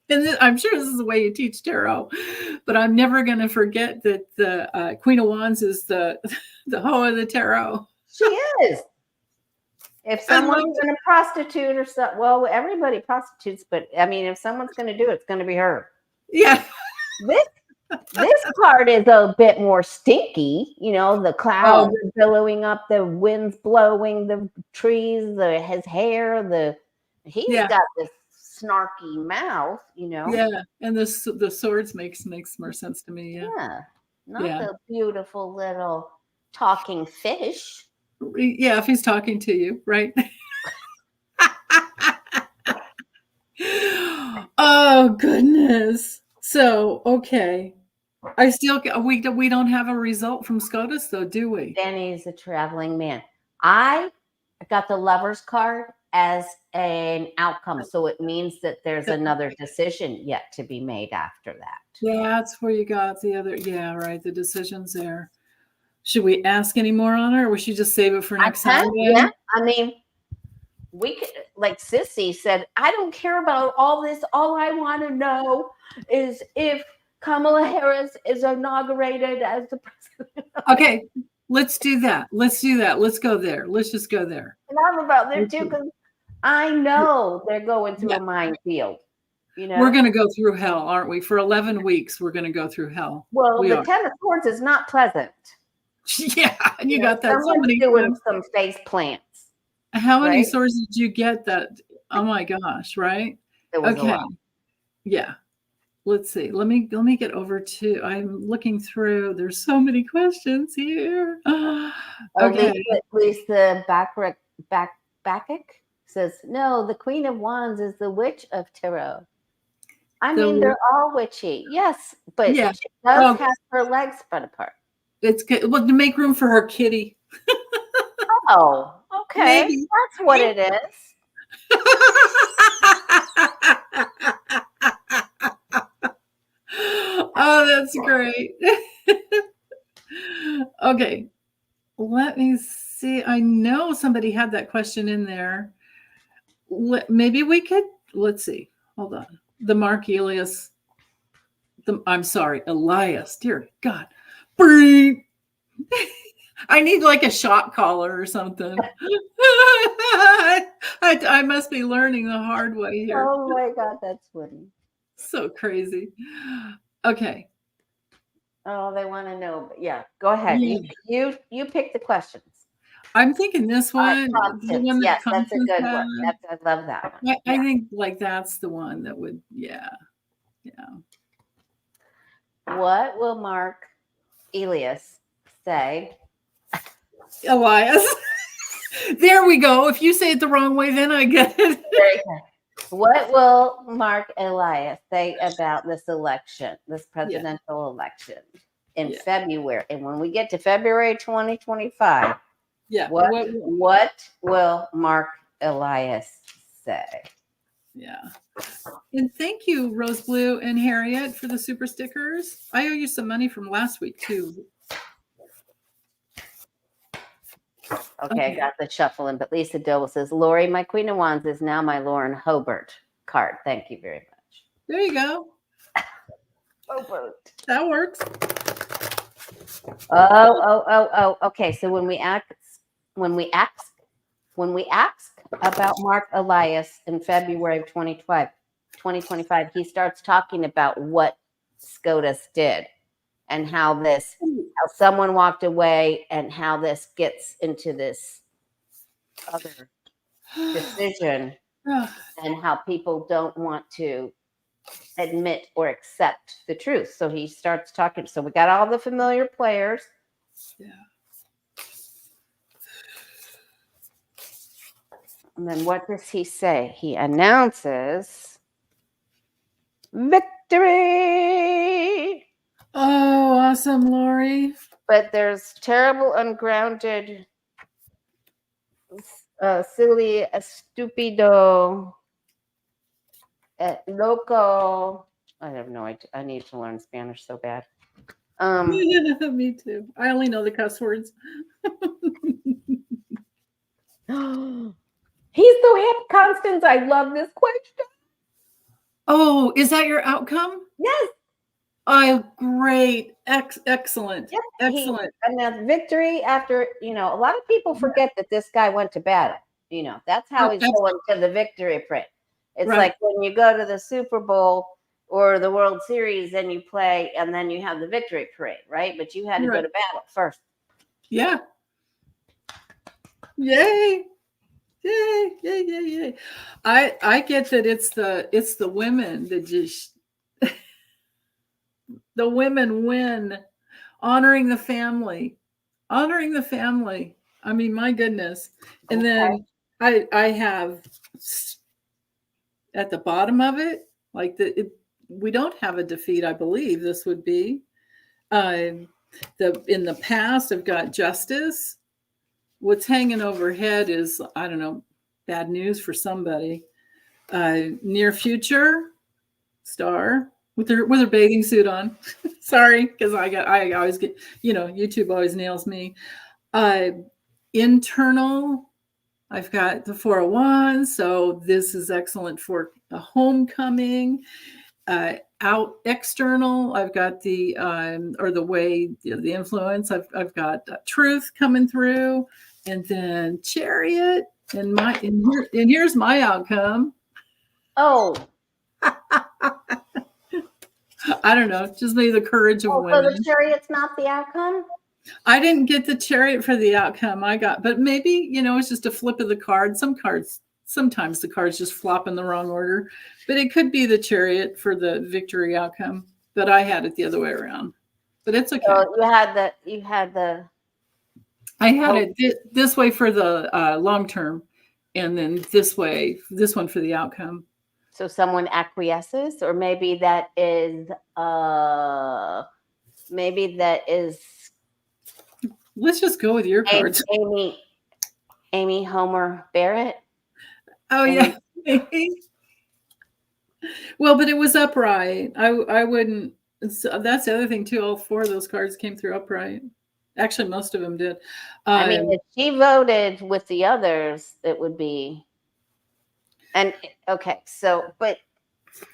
and I'm sure this is the way you teach tarot, but I'm never going to forget that the Queen of Wands is the hoe of the tarot. She is. If someone's going to prostitute or something, well, everybody prostitutes, but I mean, if someone's going to do it, it's going to be her. Yeah. This part is a bit more stinky, the clouds are billowing up, the wind's blowing, the trees, his hair, he's got this snarky mouth, Yeah, and the swords makes more sense to me. Yeah, not the beautiful little talking fish. Yeah, if he's talking to you, right? Oh goodness. So okay, I still we don't have a result from SCOTUS though, do we? Danny's a traveling man. I got the Lover's card as an outcome, so it means that there's another decision yet to be made after that. Yeah, that's where you got the other. Yeah, right. The decision's there. Should we ask any more on her, or we should just save it for next time? Yeah, I mean, we could, like Sissy said, I don't care about all this. All I want to know is if Kamala Harris is inaugurated as the president. Okay, let's do that. Let's go there. Let's just go there. And I'm about there too, because I know they're going through a minefield. We're going to go through hell, aren't we? For 11 weeks, we're going to go through hell. Well, the Ten of Swords is not pleasant. Yeah, and you got that. Someone's doing some face plants. How many swords did you get that? Oh my gosh, right? It was a lot. Yeah. Let's see. Let me get over to. I'm looking through. There's so many questions here. Okay. Lisa Backick says, no, the Queen of Wands is the Witch of Tarot. I mean, they're all witchy. Yes, but she does have her legs spread apart. It's good. Well, to make room for her kitty. Oh, okay. Maybe. That's what it is. Oh, that's great. Okay. Let me see. I know somebody had that question in there. Maybe we could, let's see. Hold on. The Mark Elias. I'm sorry, Elias. Dear God. I need like a shot collar or something. I must be learning the hard way here. Oh my God, that's funny. So crazy. Okay. Oh, they want to know. Yeah, go ahead. Yeah. You pick the questions. I'm thinking this one. The one yes, that's a good one. I love that one. I think like that's the one that would, yeah. What will Mark Elias say? Elias. There we go. If you say it the wrong way, then I get it. Very good. What will Mark Elias say about this election, this presidential election in February? And when we get to February 2025, what will Mark Elias say? Yeah. And thank you, Rose Blue and Harriet, for the super stickers. I owe you some money from last week, too. Okay, I got the shuffling, but Lisa Doe says, Lori, my Queen of Wands is now my Lauren Hobart card. Thank you very much. There you go. That works. Oh. Okay. So when we ask about Mark Elias in February of 2025, he starts talking about what SCOTUS did and how someone walked away and how this gets into this other decision and how people don't want to admit or accept the truth. So he starts talking. So we got all the familiar players. Yeah. And then what does he say? He announces victory. Oh, awesome, Lori. But there's terrible, ungrounded, silly, stupido, loco. I have no idea. I need to learn Spanish so bad. Me too. I only know the cuss words. He's so happy, Constance. I love this question. Oh, is that your outcome? Yes. Oh, great. Excellent. Yep. Excellent. And that's victory after, a lot of people forget that this guy went to battle. That's how he's going to the victory parade. It's like when you go to the Super Bowl or the World Series and you play and then you have the victory parade, right? But you had to go to battle first. Yeah. Yay. Yay, yay, yay, yay. I get that it's the women that just the women win, honoring the family. I mean, my goodness. And then I have at the bottom of it, like we don't have a defeat, I believe this would be. In the past, I've got justice. What's hanging overhead is, I don't know, bad news for somebody. Near future, star with her bathing suit on. Sorry, because I always get, YouTube always nails me. Internal, I've got the 401, so this is excellent for a homecoming. Out external, I've got the way, the influence. I've got truth coming through, and then chariot, and here's my outcome. Oh, I don't know, just maybe the courage of women. So the chariot's not the outcome? I didn't get the chariot for the outcome. But maybe, it's just a flip of the card. Sometimes the cards just flop in the wrong order, but it could be the chariot for the victory outcome. But I had it the other way around. But it's okay. So I had it this way for the long term, and then this one for the outcome. So someone acquiesces, or maybe that is let's just go with your cards. Amy Homer Barrett. Oh, yeah. Well, but it was upright. I wouldn't. So that's the other thing too. All 4 of those cards came through upright. Actually, most of them did. I mean, if she voted with the others, it would be. And okay, so but.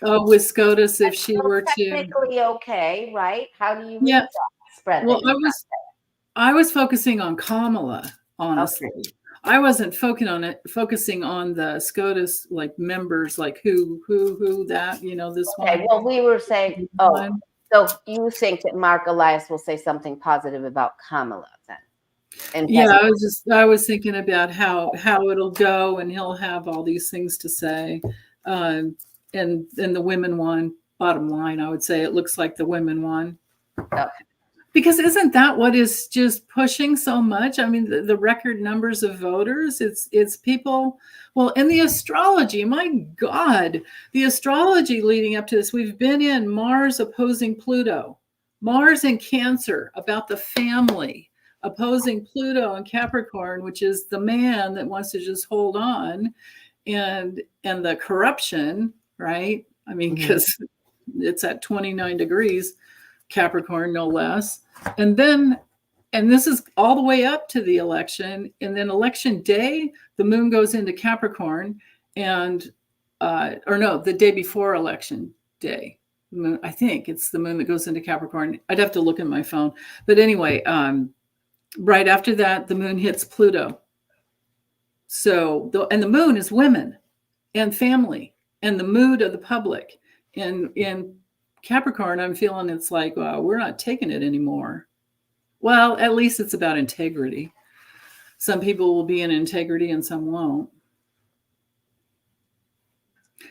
With SCOTUS, if she were technically okay, right? How do you spread? Well, I was focusing on Kamala, honestly. Okay. I wasn't focusing on the SCOTUS members, who that, this one. Okay, well, we were saying, so you think that Mark Elias will say something positive about Kamala then? Yeah, I was thinking about how it'll go, and he'll have all these things to say. And the women won. Bottom line, I would say it looks like the women won. Okay. Because isn't that what is just pushing so much? I mean, the record numbers of voters, it's people. Well, and the astrology, my God, the astrology leading up to this, we've been in Mars opposing Pluto, Mars in Cancer, about the family, opposing Pluto and Capricorn, which is the man that wants to just hold on, and the corruption, right? I mean, because it's at 29 degrees. Capricorn, no less. And this is all the way up to the election. And then election day, the moon goes into Capricorn, the day before election day, moon. I think it's the moon that goes into Capricorn. I'd have to look in my phone. But anyway, right after that, the moon hits Pluto. So, and the moon is women and family and the mood of the public. And in Capricorn, I'm feeling it's like, well, we're not taking it anymore. Well, at least it's about integrity. Some people will be in integrity and some won't.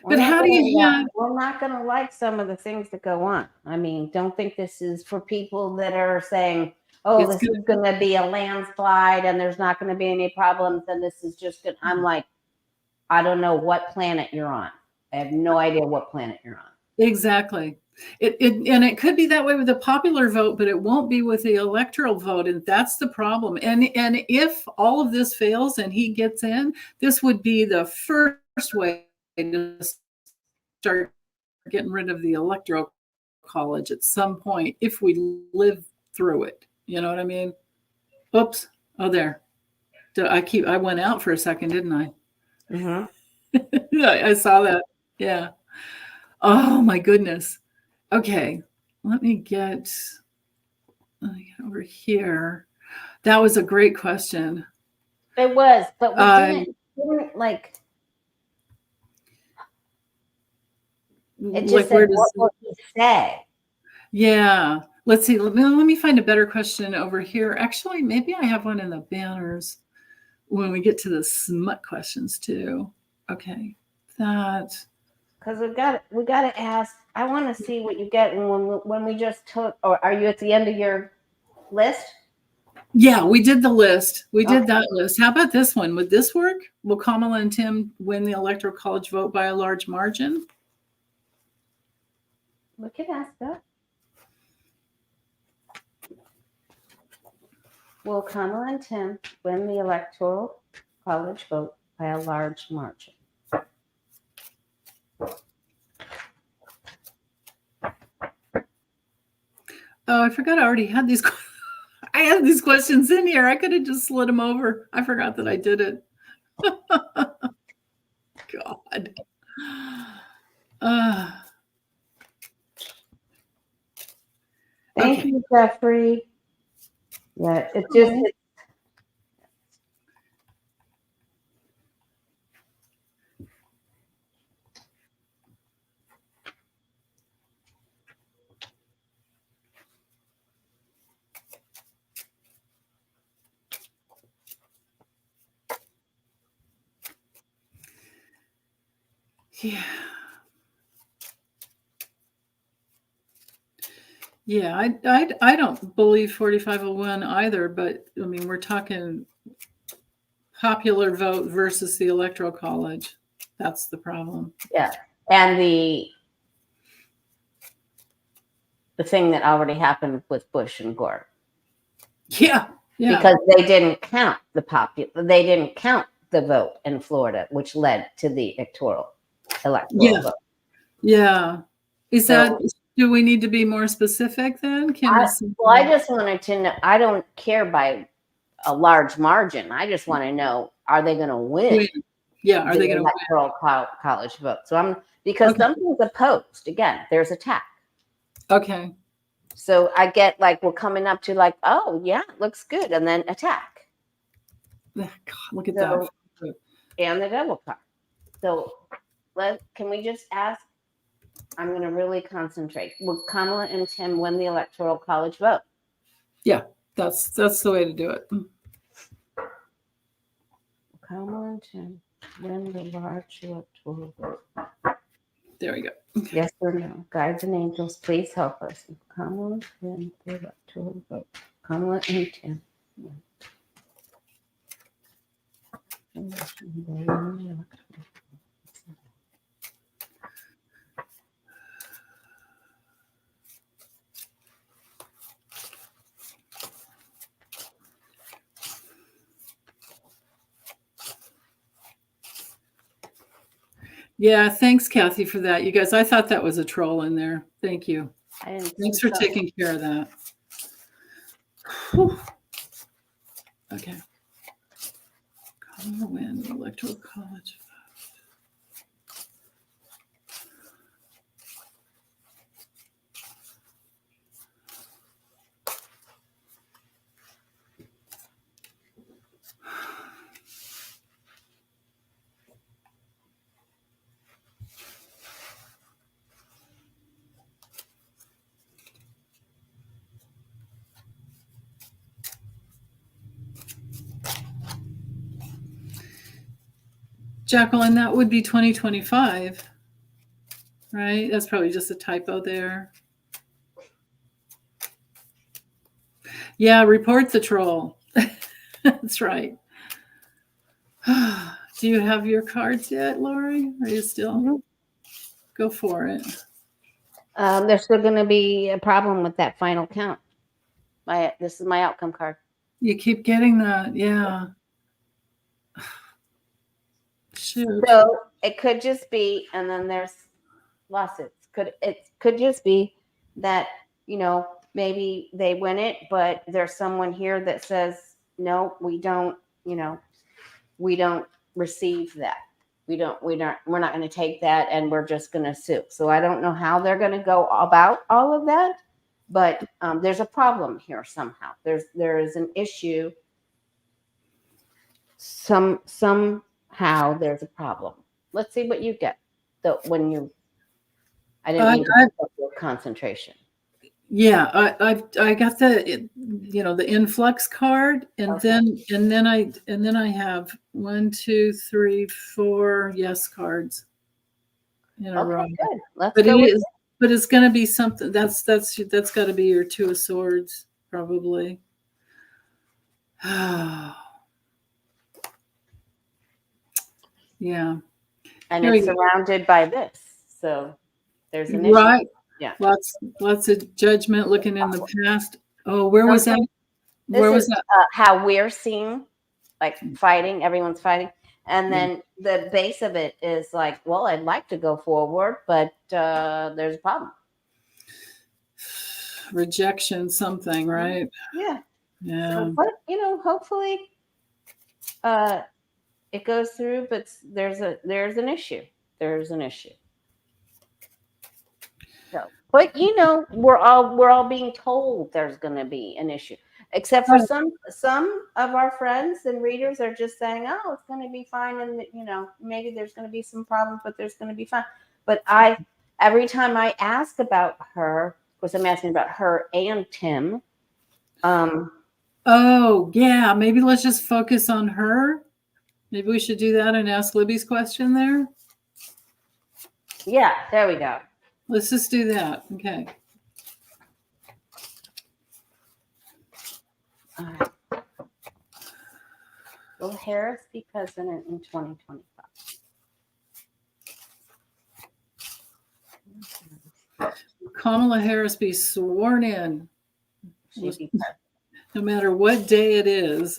But how do you have... We're not going to like some of the things that go on. I mean, don't think this is for people that are saying, oh, this is going to be a landslide and there's not going to be any problems and this is just good. I'm like, I don't know what planet you're on. I have no idea what planet you're on. Exactly. And it could be that way with the popular vote, but it won't be with the electoral vote. And that's the problem. And if all of this fails and he gets in, this would be the first way to start getting rid of the electoral college at some point if we live through it. You know what I mean? Oops. Oh, there. I went out for a second, didn't I? Mm-hmm. I saw that. Yeah. Oh my goodness. Okay. Let me get over here. That was a great question. It was, but we didn't like. It just said, what will he say? Yeah. Let's see. Let me find a better question over here. Actually, maybe I have one in the banners when we get to the smut questions too. Okay. That. Because we got to ask. I want to see what you get when we just took. Or are you at the end of your list? Yeah, we did the list. We did that list. How about this one? Would this work? Will Kamala and Tim win the Electoral College vote by a large margin? We can ask that. Will Kamala and Tim win the Electoral College vote by a large margin? Oh, I forgot I already had these. I had these questions in here. I could have just slid them over. I forgot that I did it. God. Thank you, Jeffrey. Yeah, it just. Yeah. Yeah, I don't believe 45 will win either, but I mean, we're talking popular vote versus the Electoral College. That's the problem. Yeah. And the thing that already happened with Bush and Gore. Yeah. Yeah. Because they didn't count they didn't count the vote in Florida, which led to the electoral vote. Yeah. Is that, do we need to be more specific then? I just wanted to know, I don't care by a large margin. I just want to know, are they going to win? Yeah, are they going to win? Electoral college vote. So because something's opposed. Again, there's attack. Okay. So I get like, we're coming up to like, oh yeah, looks good. And then attack. God, look at that. And the double card. So can we just ask, I'm going to really concentrate. Will Kamala and Tim win the Electoral College vote? Yeah, that's the way to do it. Kamala and Tim win the large electoral vote. There we go. Okay. Yes or no? Guides and angels, please help us. Kamala win the electoral vote. Kamala and Tim. Yeah, thanks, Kathy, for that. You guys, I thought that was a troll in there. Thank you. Thanks for taking care of that. Whew. Okay. Kamala win Electoral College. Jacqueline, that would be 2025, right? That's probably just a typo there. Yeah, report the troll. That's right. Do you have your cards yet, Lori? Are you still? Mhm. Go for it. There's still going to be a problem with that final count. This is my outcome card. You keep getting that. Yeah. Shoot. So it could just be, and then there's lawsuits. It could just be that, maybe they win it, but there's someone here that says, no, we don't, we don't receive that. We're not going to take that, and we're just going to sue. So I don't know how they're going to go about all of that, but there's a problem here somehow. There is an issue. Somehow there's a problem. Let's see what you get. I didn't mean to put your concentration. Yeah, I got the influx card, and Okay. then I have 1, 2, 3, 4 yes cards in a row. Okay, good. Let's But go with it's going to be something that's got to be your 2 of swords probably. Yeah. and Here it's we go. surrounded by this. So there's an issue. Right. Yeah. Lots of judgment looking in the past. Oh, where was that? Where This was is that? how we're seen, like fighting. Everyone's fighting, and then the base of it is like, well, I'd like to go forward, but there's a problem. Rejection, something, right? Yeah. Yeah. So, but hopefully, it goes through. But there's an issue. There's an issue. So, but we're all being told there's going to be an issue, except for some of our friends and readers are just saying, oh, it's going to be fine, and maybe there's going to be some problems, but there's going to be fine. But every time I ask about her, of course, I'm asking about her and Tim. Oh yeah, maybe let's just focus on her. Maybe we should do that and ask Libby's question there. Yeah, there we go. Let's just do that. Okay. All right. Will Harris be president in 2025? Kamala Harris be sworn in. She'd be president. No matter what day it is.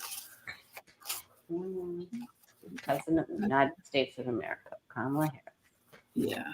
President of the United States of America, Kamala Harris. Yeah.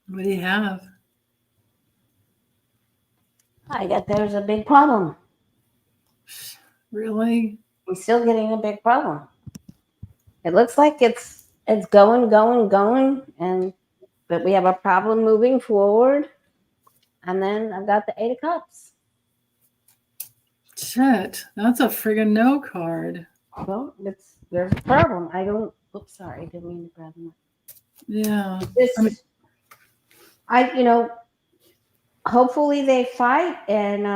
What do you have? I got there's a big problem. Really? We're still getting a big problem. It looks like it's going, but we have a problem moving forward. And then I've got the 8 of Cups. Shit, that's a friggin' no card. Well, there's a problem. Oops, sorry, I didn't mean to grab them. Yeah. Hopefully they fight and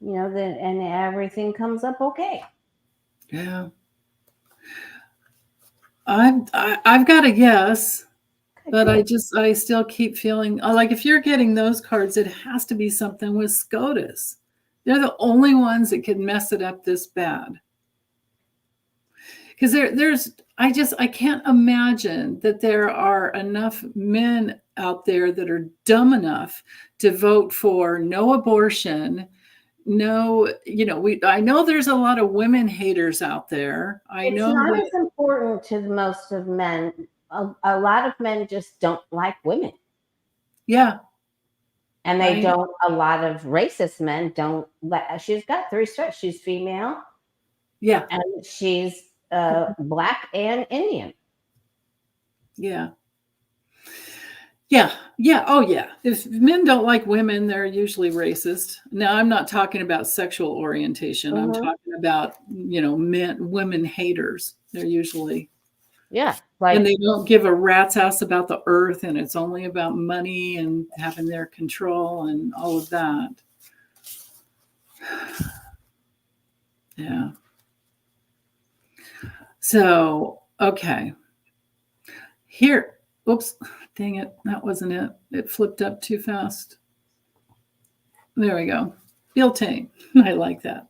and everything comes up okay. Yeah. I've got a yes, but I still keep feeling like if you're getting those cards, it has to be something with SCOTUS. They're the only ones that can mess it up this bad. Because I can't imagine that there are enough men out there that are dumb enough to vote for no abortion. No, I know there's a lot of women haters out there. It's not as important to most of men. A lot of men just don't like women. Yeah. And they right? don't, a lot of racist men don't let, she's got 3 strikes. She's female Yeah, and she's black and Indian. yeah. Yeah, yeah, oh yeah. If men don't like women, they're usually racist. Now, I'm not talking about sexual orientation. I'm Mm-hmm. talking about, women haters. They're usually, Yeah. and Like, they don't give a rat's ass about the earth, and it's only about money and having their control and all of that. Yeah. So, okay. Here, oops, dang it. That wasn't it. It flipped up too fast. There we go. Built-in. I like that.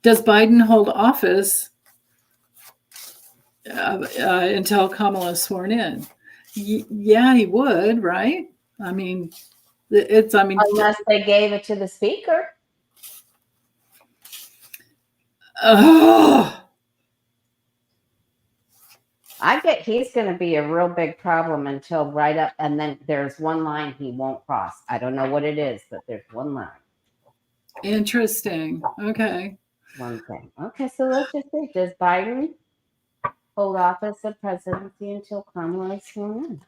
Does Biden hold office until Kamala is sworn in? Yeah, he would, right? I mean, unless they gave it to the speaker. oh, I get he's going to be a real big problem until right up, and then there's one line he won't cross. I don't know what it is, but there's one line. interesting. Okay. One thing. Okay, so let's just see. Does Biden hold office of presidency until Kamala is sworn in?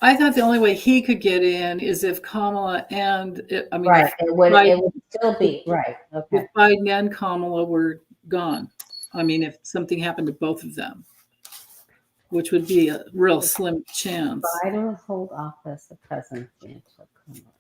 I thought the only way he could get in is if Kamala and, Right. if It Biden, would still be right. if Okay. Biden and Kamala were gone. If something happened to both of them, which would be a real slim chance. Biden will hold office of presidency until Kamala.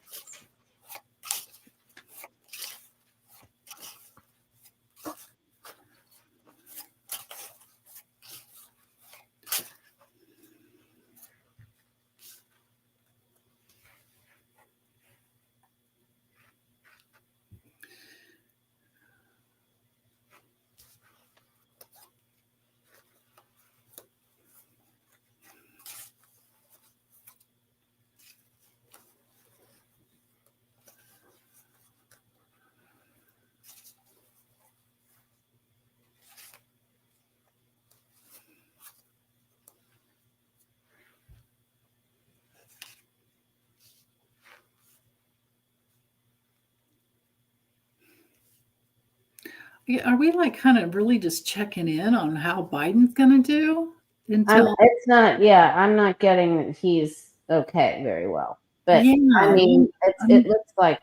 Yeah, are we like kind of really just checking in on how Biden's going to do until? It's not. Yeah, I'm not getting that he's okay very well. But I Yeah. mean, it I'm- looks like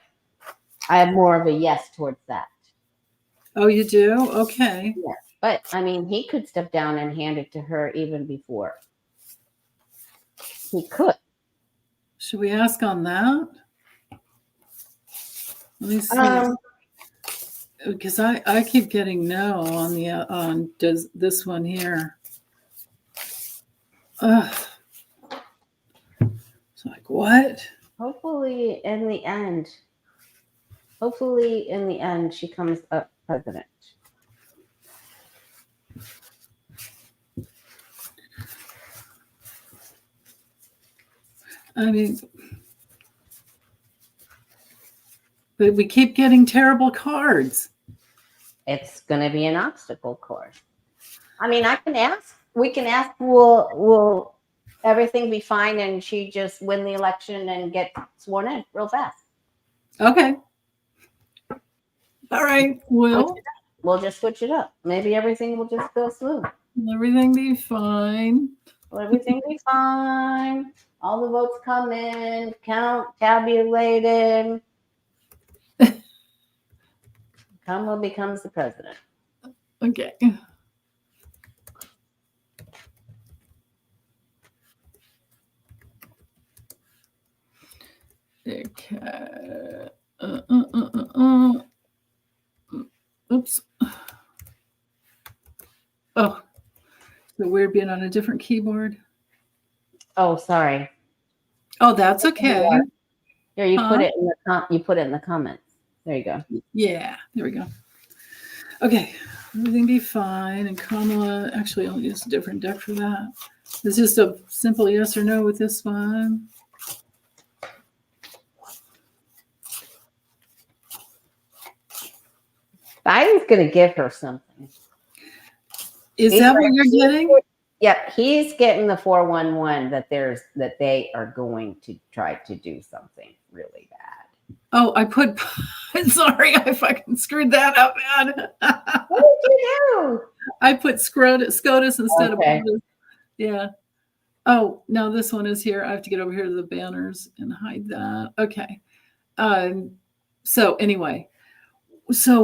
I have more of a yes towards that. oh, you do? Okay. Yeah. But I mean, he could step down and hand it to her even before. He could. Should we ask on that? Let me see. Um, Because I keep getting no on the on does this one here. Ugh. It's like what? hopefully in the end, she comes up president. I mean, but we keep getting terrible cards. It's going to be an obstacle course. I mean, I can ask. We can ask. Will everything be fine and she just win the election and get sworn in real fast? Okay. All right. Well, We'll just switch it up. Maybe everything will just go smooth. everything be fine. Will everything be fine? All the votes come in, count, tabulated. Kamala becomes the president. Okay. Okay. Oops. Oh, so weird being on a different keyboard. Oh, sorry. Oh, that's okay. Here, you Huh? put it in the comments. There you go. Yeah, there we go. Okay, everything be fine. And Kamala, actually, I'll use a different deck for that. It's just a simple yes or no with this one. Biden's going to give her something. Is that what you're getting? Yep, he's getting the 411 that they are going to try to do something really bad. Oh, I put. Sorry, I fucking screwed that up, man. What did you do? I put SCOTUS instead of Okay. POTUS. Yeah. Oh, no, this one is here. I have to get over here to the banners and hide that. Okay. So anyway, so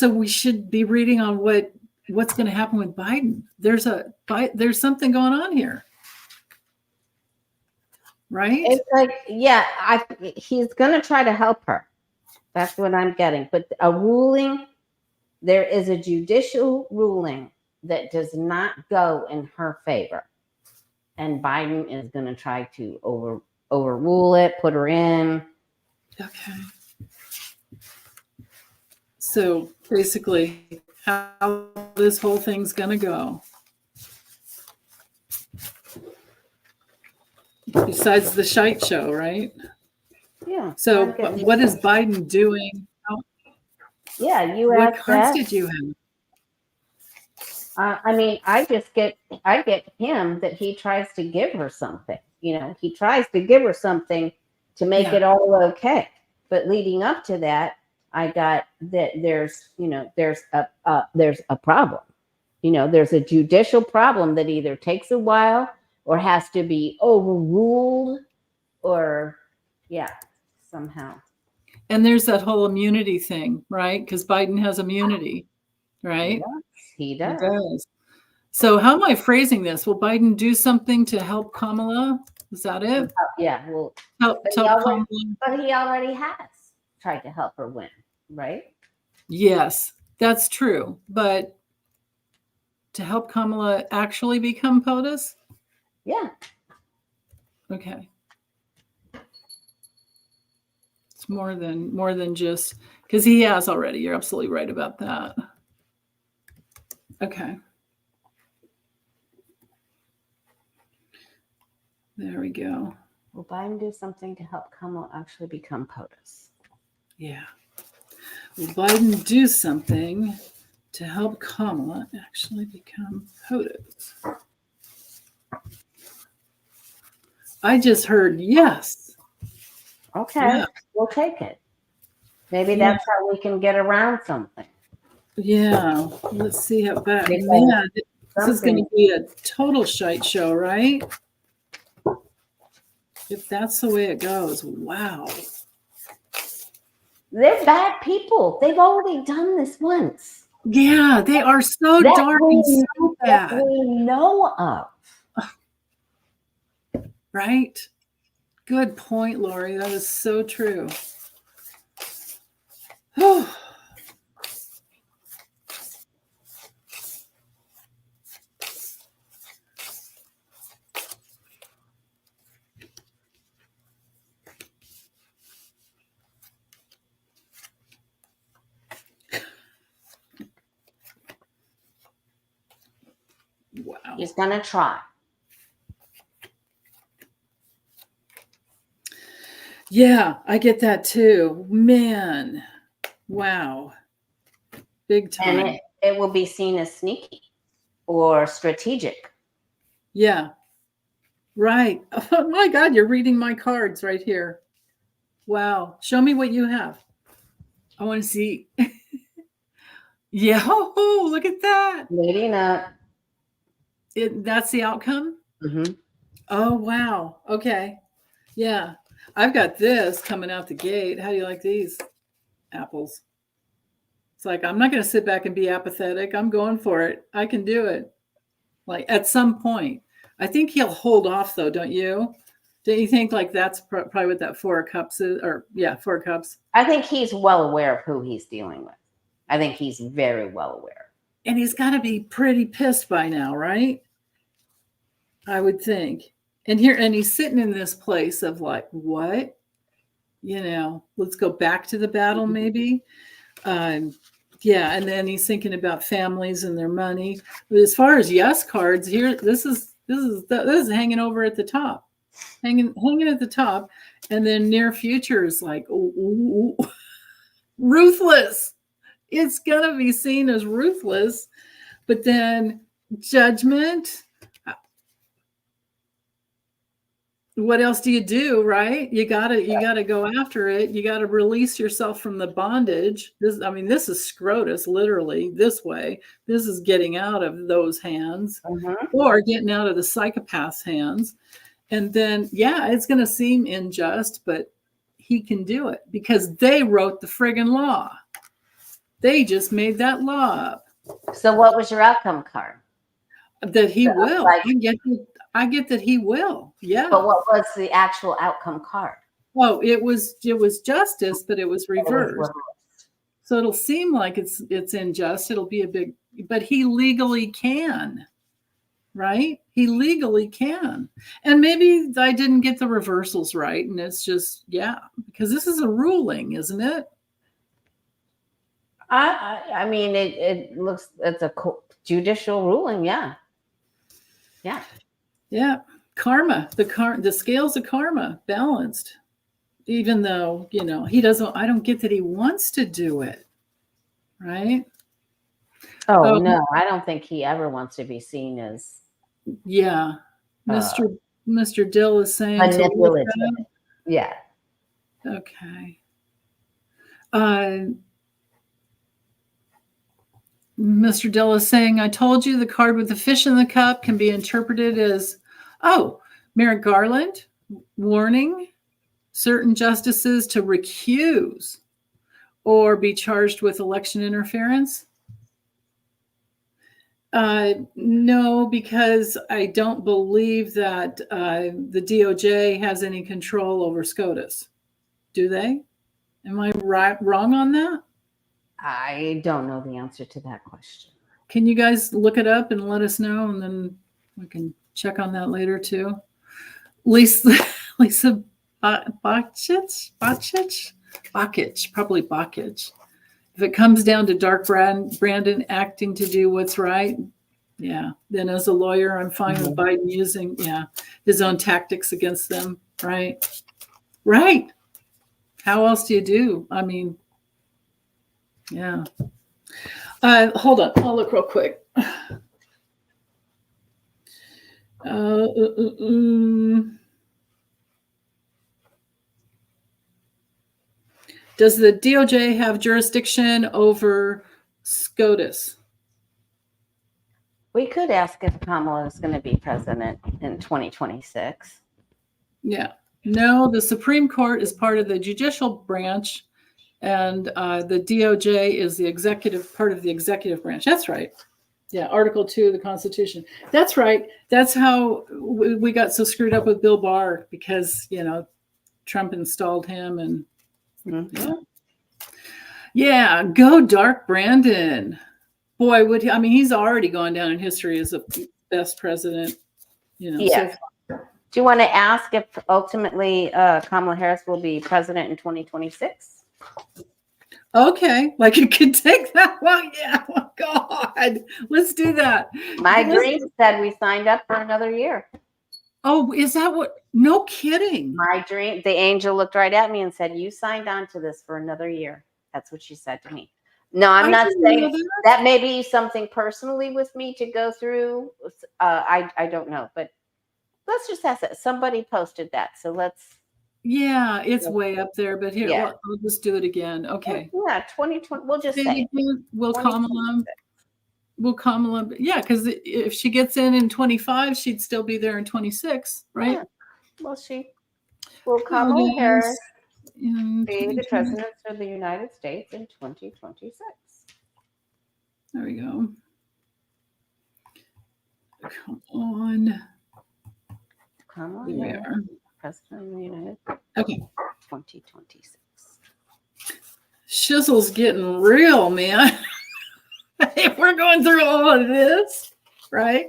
we should be reading on what's going to happen with Biden. There's something going on here. Right? It's like, yeah, he's gonna try to help her. That's what I'm getting. But a ruling, there is a judicial ruling that does not go in her favor. And Biden is going to try to overrule it, put her in. Okay. So basically, how this whole thing's going to go. Besides the shite show, right? Yeah. So what is Biden doing? Yeah, you what asked cards that. did you have? I mean, I get him that he tries to give her something. You know, he tries to give her something to make it all okay. But leading up to that, I got that there's a problem. You know, there's a judicial problem that either takes a while or has to be overruled or somehow. And there's that whole immunity thing, right? Because Biden has immunity, right? He does. He does. So how am I phrasing this? Will Biden do something to help Kamala? Is that it? Yeah. Well, help Kamala. But he already has tried to help her win, right? Yes, that's true. But to help Kamala actually become POTUS? Yeah. Okay. It's more than just because he has already. You're absolutely right about that. Okay. There we go. Will Biden do something to help Kamala actually become POTUS? Yeah. Will Biden do something to help Kamala actually become POTUS? I just heard yes. Okay. Yeah. We'll take it. Maybe that's how we can get around something. Yeah. Let's see how bad. Man, this is going to be a total shite show, right? If that's the way it goes, wow. They're bad people. They've already done this once. Yeah, they are so dark and so bad. That we know of. Right? Good point, Lori. That is so true. Wow. He's going to try. Yeah, I get that too. Man. Wow. Big time. And it will be seen as sneaky or strategic. Yeah. Right. Oh my God, you're reading my cards right here. Wow. Show me what you have. I want to see. Yeah. Oh, look at that. Leading up. That's the outcome? Mm-hmm. Oh, wow. Okay. Yeah. I've got this coming out the gate. How do you like these apples? It's like, I'm not going to sit back and be apathetic. I'm going for it. I can do it. Like at some point. I think he'll hold off though, don't you? Don't you think like that's probably what that 4 of Cups is? Or 4 Cups. I think he's well aware of who he's dealing with. I think he's very well aware. And he's got to be pretty pissed by now, right? I would think. And he's sitting in this place of like, what? You know, let's go back to the battle maybe. Yeah, and then he's thinking about families and their money. But as far as yes cards, here this is hanging over at the top, hanging at the top, and then near future is like ruthless. It's gonna be seen as ruthless, but then judgment. what else do you do, right? You gotta go after it. You gotta release yourself from the bondage. This is Scrotus, literally this way. This is getting out of those hands, Mm-hmm. or getting out of the psychopath's hands. And then, yeah, it's going to seem unjust, but he can do it because they wrote the friggin' law. They just made that law up. So what was your outcome card? That he will. Like, I get that he will. Yeah. but what was the actual outcome card? Oh, it was justice, but it was reversed. So it'll seem like it's unjust. It'll be a big, but he legally can. Right? He legally can. And maybe I didn't get the reversals right. And it's just, yeah, because this is a ruling, isn't it? I mean, it looks, it's a judicial ruling. Yeah. Yeah. Yeah. Karma, the scales of karma balanced, even though, I don't get that he wants to do it. Right? Oh, no, I don't think he ever wants to be seen as. Yeah. Mr. Dill is saying manipulative. Yeah. Okay. Mr. Dill is saying, I told you the card with the fish in the cup can be interpreted as, Merrick Garland, warning certain justices to recuse or be charged with election interference. No, because I don't believe that the DOJ has any control over SCOTUS. Do they? Am I wrong on that? I don't know the answer to that question. Can you guys look it up and let us know, and then we can check on that later too? Lisa Bakich, probably Bakich. If it comes down to Dark Brandon acting to do what's right, yeah, then as a lawyer, I'm fine with Biden using, his own tactics against them, right? Right. How else do you do? I mean, yeah. Hold on. I'll look real quick. Does the DOJ have jurisdiction over SCOTUS? We could ask if Kamala is going to be president in 2026. Yeah. No, the Supreme Court is part of the judicial branch, and the DOJ is the part of the executive branch. That's right. Yeah, Article 2 of the Constitution. That's right. That's how we got so screwed up with Bill Barr, because, Trump installed him, and yeah, go Dark Brandon. Boy, would he, he's already gone down in history as the best president, Yeah. So do you want to ask if ultimately Kamala Harris will be president in 2026? Okay, like it could take that long. Yeah, oh God, let's do that. My dream said we signed up for another year. Oh, is that what? No kidding. My dream, the angel looked right at me and said, you signed on to this for another year. That's what she said to me. No, I'm not saying that may be something personally with me to go through. I don't know, but let's just ask it. Somebody posted that, so let's. Yeah, it's way up there, but here, I'll just do it again. Okay. Yeah, 2020. We'll just say Will Kamala, yeah, because if she gets in 25, she'd still be there in 26, right? Yeah. Well, will Kamala Harris be the president of the United States in 2026? There we go. Come on. Kamala Harris, president of the United States. Okay. 2026. Shizzle's getting real, man. If we're going through all of this, right?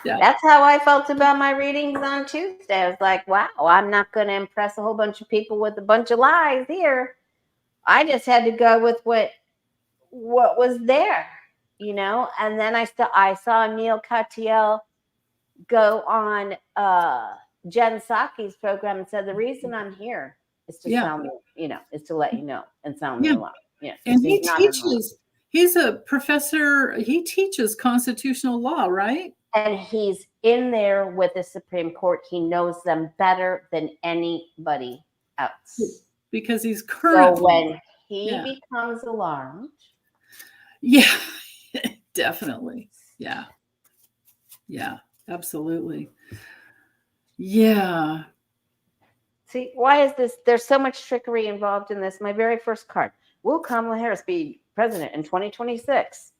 Yeah. That's how I felt about my readings on Tuesday. I was like, wow, I'm not going to impress a whole bunch of people with a bunch of lies here. I just had to go with what was there, And then I saw Neil Katyal go on Jen Psaki's program and said, the reason I'm here is to sound me, is to let you know and sound me alarm. Yeah. And he teaches. He's a professor. He teaches constitutional law, right? And he's in there with the Supreme Court. He knows them better than anybody else. Because he's So currently. when he Yeah. becomes alarmed, Yeah, definitely. Yeah. Yeah, absolutely. Yeah. see, why is this? There's so much trickery involved in this. My very first card. Will Kamala Harris be president in 2026?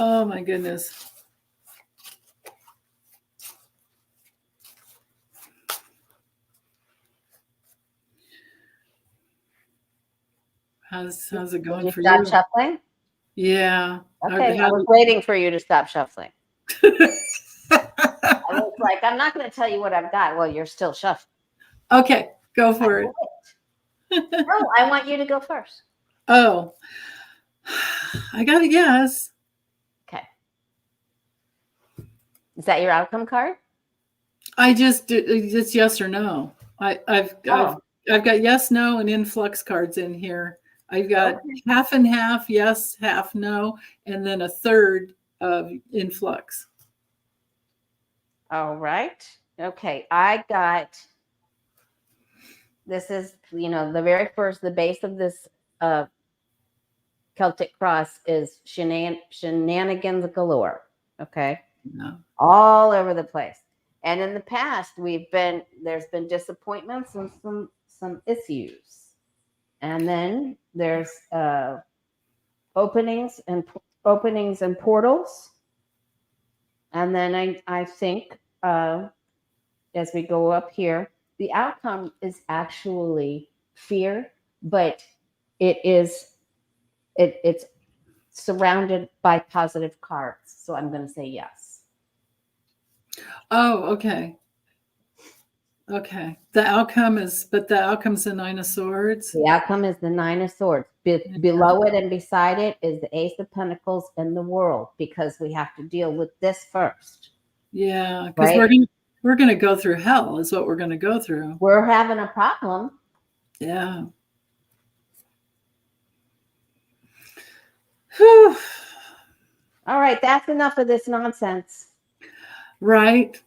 Oh my goodness. How's it going Did for you you? stop shuffling? Yeah. Okay, I was waiting for you to stop shuffling. I was like, I'm not going to tell you what I've got. Well, you're still shuffling. Okay, go for it. No, I want you to go first. Oh, I got a yes. Okay. Is that your outcome card? I just it's yes or no. I've got yes, no, and influx cards in here. I've got half and half, yes, half no, and then a third of influx. All right. Okay. I got, this is, the very first, the base of this Celtic cross is shenanigans galore. Okay. No. All over the place. And in the past, there's been disappointments and some issues. And then there's openings and portals. And then I think as we go up here, the outcome is actually fear, but it's surrounded by positive cards. So I'm going to say yes. Oh, okay. Okay. The outcome's the Nine of Swords. The outcome is the Nine of Swords. Below it and beside it is the Ace of Pentacles and the World, because we have to deal with this first. Yeah, because we're gonna go through hell is what we're gonna go through. We're having a problem. Yeah. Whew. All right, that's enough of this nonsense. Right.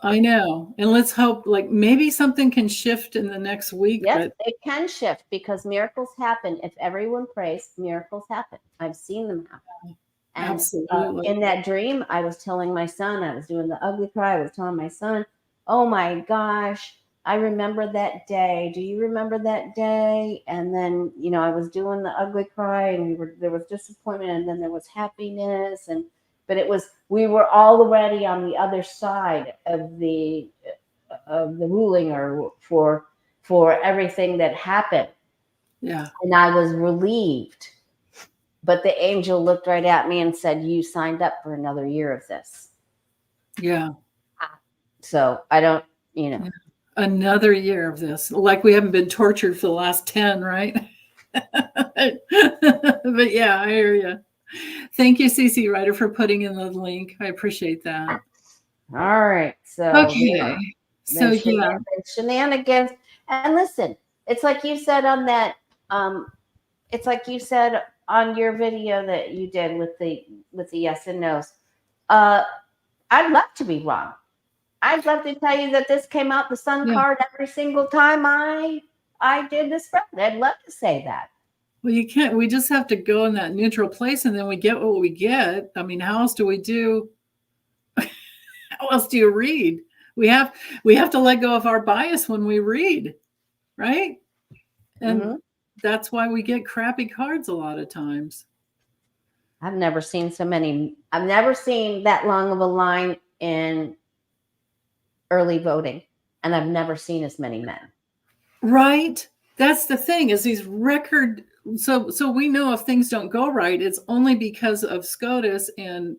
I know. And let's hope like maybe something can shift in the next week. Yes, it can shift because miracles happen. If everyone prays, miracles happen. I've seen them happen. And absolutely. In that dream, I was telling my son, I was doing the ugly cry. I was telling my son, oh my gosh, I remember that day. Do you remember that day? And then, I was doing the ugly cry, and there was disappointment, and then there was happiness. But we were already on the other side of the ruling, or for everything that happened. Yeah. And I was relieved. But the angel looked right at me and said, you signed up for another year of this. Yeah. So I don't, Another year of this. Like we haven't been tortured for the last 10, right? But yeah, I hear you. Thank you, CC Ryder, for putting in the link. I appreciate that. All right. So okay. So yeah. Shenanigans. And listen, it's like you said on that, it's like you said on your video that you did with the yes and no's. I'd love to be wrong. I'd love to tell you that this came out the sun card every single time I did this. I'd love to say that. Well, you can't. We just have to go in that neutral place, and then we get what we get. I mean, how else do we do? How else do you read? We have to let go of our bias when we read, right? And that's why we get crappy cards a lot of times. I've never seen that long of a line in early voting, and I've never seen as many men. Right? That's the thing, is these record, so we know if things don't go right, it's only because of SCOTUS and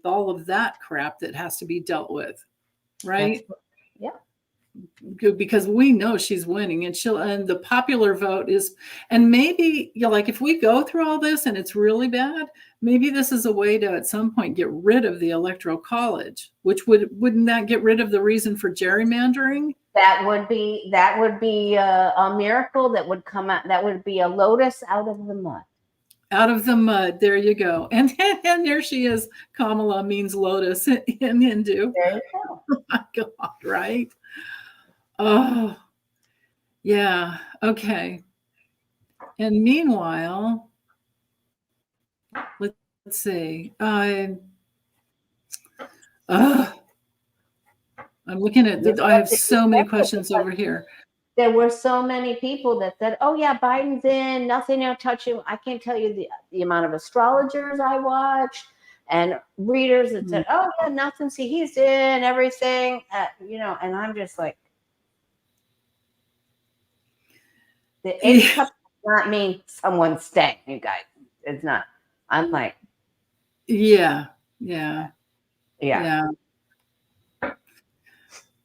all of that crap that has to be dealt with. Right? Yeah. Because we know she's winning, and the popular vote is, and maybe, like, if we go through all this and it's really bad, maybe this is a way to at some point get rid of the electoral college, which wouldn't that get rid of the reason for gerrymandering? That would be a miracle that would come out. That would be a lotus out of the mud. Out of the mud. There you go. And there she is. Kamala means lotus in Hindu. There you go. Oh my God, right? Oh, yeah. Okay. And meanwhile, let's see. I'm looking at. I have so many questions over here. There were so many people that said, "Oh yeah, Biden's in. Nothing will touch him." I can't tell you the amount of astrologers I watched and readers that said, "Oh yeah, nothing. See, he's in everything." And I'm just like, the 80 cups does not mean someone's staying, you guys. It's not. I'm like, yeah.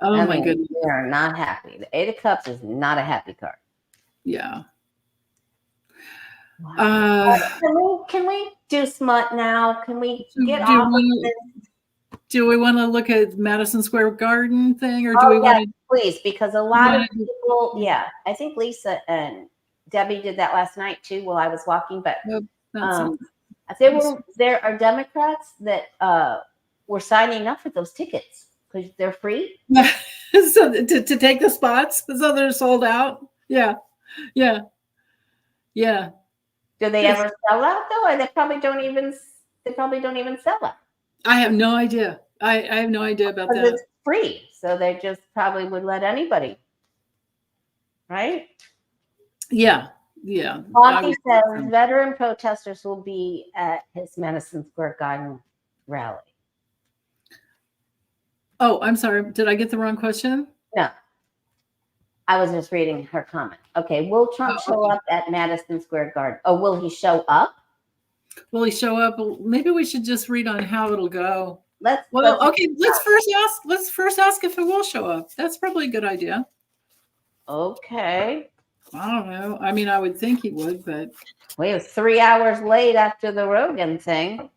Oh my goodness. They are not happy. The 8 of Cups is not a happy card. Yeah. Can we do smut now? Can we get off of this? Do we want to look at Madison Square Garden thing, or do we want to? Please, because a lot of people, I think Lisa and Debbie did that last night too while I was walking. But there are Democrats that were signing up for those tickets because they're free. So to take the spots, so they're sold out. Yeah. Do they ever sell out though? Or they probably don't even sell out. I have no idea. I have no idea about that. It's free, so they just probably would let anybody, right? Yeah. Monty says veteran protesters will be at his Madison Square Garden rally. Oh, I'm sorry. Did I get the wrong question? No. I was just reading her comment. Okay. Will Trump show up at Madison Square Garden? Oh, will he show up? Will he show up? Maybe we should just read on how it'll go. Let's first ask if it will show up. That's probably a good idea. Okay. I don't know. I mean, I would think he would, but we have 3 hours late after the Rogan thing.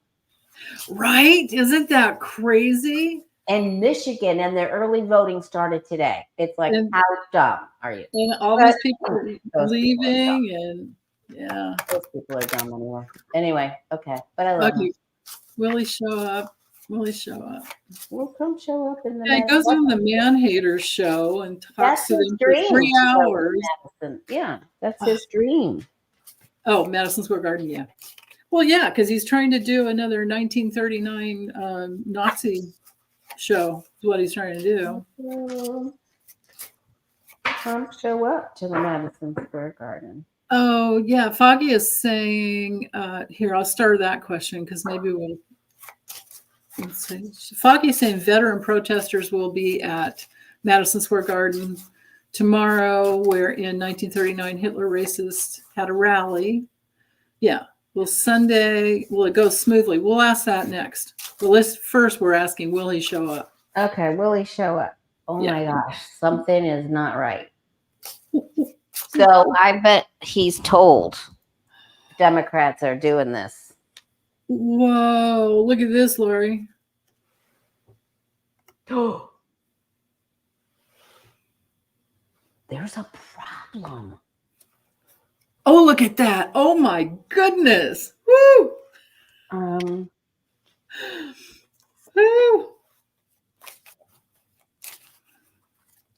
Right? Isn't that crazy? In Michigan, and their early voting started today. It's like, how dumb are you? And all these people leaving, and those people are dumb anyway. Okay, but I love him. Will he show up? Will Trump show up in the? Yeah, he goes on the Man Haters show and talks to them for 3 hours. Yeah, that's his dream. Oh, Madison Square Garden, yeah. Well, yeah, because he's trying to do another 1939 Nazi show. Is what he's trying to do. Trump show up to the Madison Square Garden. Oh yeah, Foggy is saying. Here, I'll start that question because maybe we'll. Let's see. Foggy's saying veteran protesters will be at Madison Square Garden tomorrow, where in 1939 Hitler racists had a rally. Yeah. Will it go smoothly? We'll ask that next. First, we're asking, will he show up? Okay, will he show up? Oh my gosh, something is not right. So I bet he's told Democrats are doing this. Whoa, look at this, Lori. Oh, there's a problem. Oh, look at that. Oh my goodness. Woo! Woo!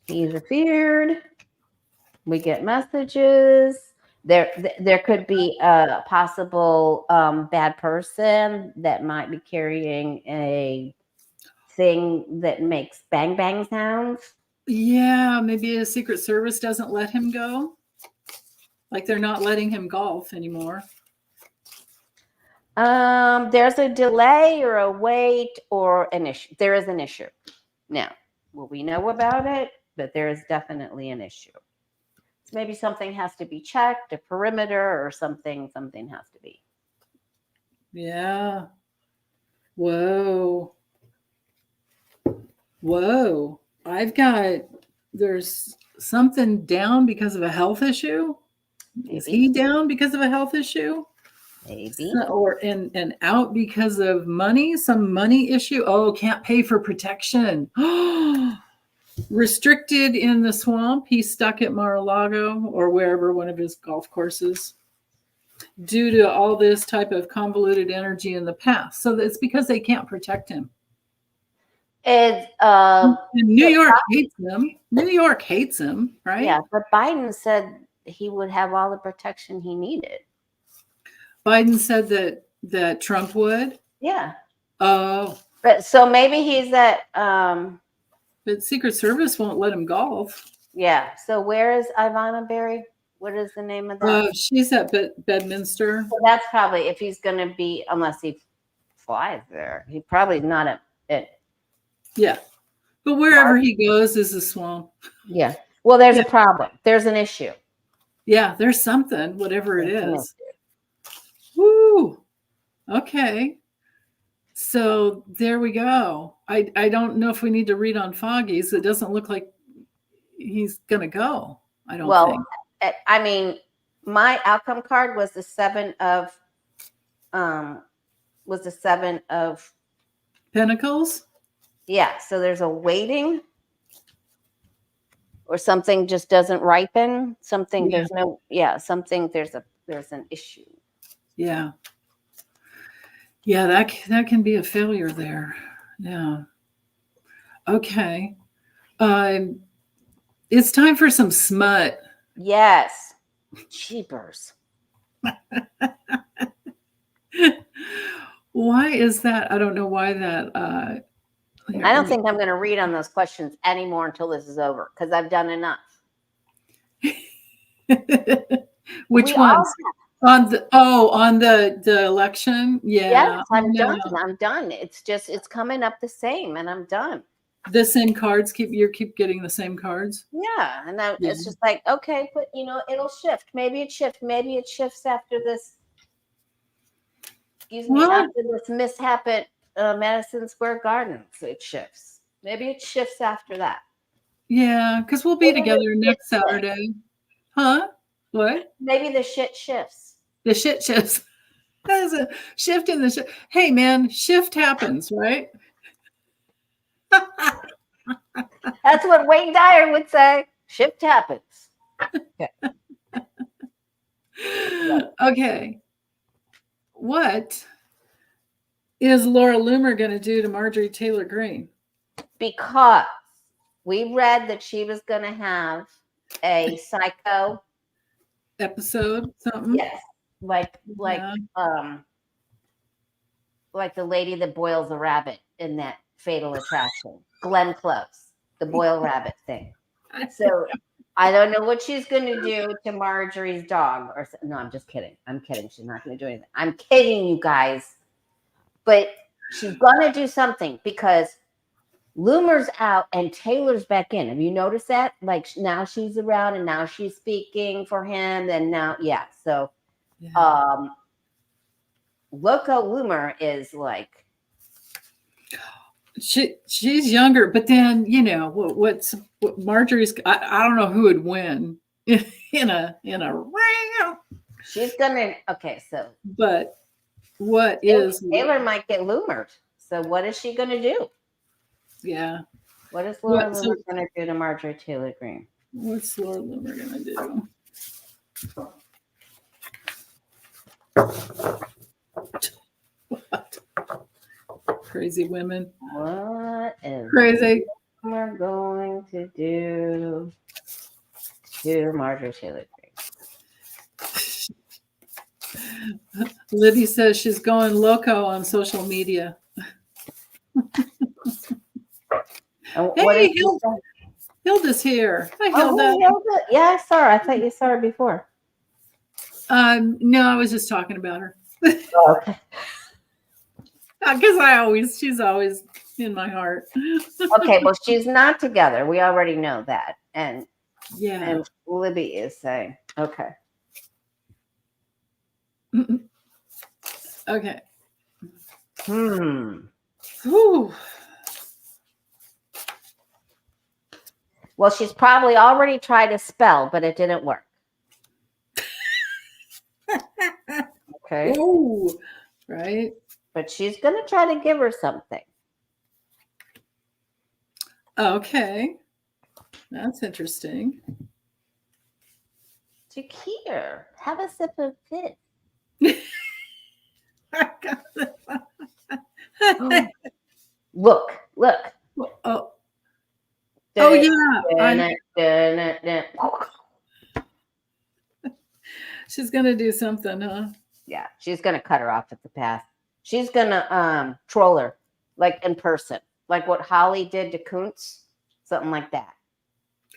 He interfered. We get messages. There could be a possible bad person that might be carrying a thing that makes bang bang sounds. Yeah, maybe a Secret Service doesn't let him go. Like they're not letting him golf anymore. There's a delay or a wait or an issue. There is an issue. Now, will we know about it? But there is definitely an issue. So maybe something has to be checked, a perimeter or something has to be. Yeah. Whoa. Whoa. There's something down because of a health issue. Is Maybe. he down because of a health issue? Maybe. Or and out because of money, some money issue. Oh, can't pay for protection. Restricted in the swamp. He's stuck at Mar-a-Lago or wherever, one of his golf courses, due to all this type of convoluted energy in the past. So it's because they can't protect him. It's New York hates him. New York hates him, right? Yeah, but Biden said he would have all the protection he needed. Biden said that Trump would. Yeah. Oh. But so maybe he's at But Secret Service won't let him golf. Yeah. So where is Ivana Berry? What is the name of that? She's at Bedminster. So that's probably, if he's going to be, unless he flies there, he probably not at it. Yeah. But wherever he goes is a swamp. Yeah. Well, there's a problem. There's an issue. Yeah, there's something, whatever it is. Woo. Okay. So there we go. I don't know if we need to read on Foggy's. It doesn't look like he's going to go. I don't think. I mean, my outcome card was the seven of Pentacles. Yeah. So there's a waiting, or something just doesn't ripen. Something there's something there's an issue. Yeah. Yeah, that can be a failure there. Yeah. Okay. It's time for some smut. Yes. Cheapers. Why is that? I don't know why that. I don't think I'm going to read on those questions anymore until this is over, because I've done enough. Which ones? On the election? Yeah. Yes, I'm done. I'm done. It's coming up the same, and I'm done. The same cards keep getting the same cards. Yeah, and it's just like, okay, but it'll shift. Maybe it shifts. Maybe it shifts after this. Excuse me, after this mishap at Madison Square Garden, so it shifts. Maybe it shifts after that. Yeah, because we'll be together next Saturday. Huh? What? Maybe the shit shifts. The shit shifts. There's a shift in the shift. Hey, man, shift happens, right? That's what Wayne Dyer would say. Shift happens. Okay. What is Laura Loomer going to do to Marjorie Taylor Greene? Because we read that she was going to have a psycho episode, something. Yes, like the lady that boils a rabbit in that Fatal Attraction, Glenn Close, the boil rabbit thing. So I don't know what she's going to do to Marjorie's dog. No, I'm just kidding. I'm kidding. She's not going to do anything. I'm kidding, you guys. But she's going to do something, because Loomer's out and Taylor's back in. Have you noticed that? Like, now she's around and now she's speaking for him. And now, So, Loco Loomer is like, she's younger, but then what Marjorie's. I don't know who would win in a round. She's gonna so. But what is Taylor might get Loomered? So what is she gonna do? Yeah. What is Laura Loomer gonna do to Marjorie Taylor Greene? What's Laura Loomer gonna do? What? Crazy women. What is crazy? We're going to do to Marjorie Taylor Greene. Libby says she's going loco on social media. And what did Hey, she say? Hilda's here. Hi, Oh, Hilda. hey, Hilda. Yeah, I saw her. I thought you saw her before. No, I was just talking about her Oh, okay. because she's always in my heart. Okay, well, she's not together. We already know that. Yeah. And Libby is saying, okay. Okay. Whew. Well, she's probably already tried to spell, but it didn't work. Okay. Ooh, right. But she's going to try to give her something. Okay. That's interesting. Look here. Have a sip of this. Look. Oh, yeah. She's gonna do something, huh? Yeah, she's gonna cut her off at the path. She's gonna troll her, like in person, like what Holly did to Kuntz, something like that.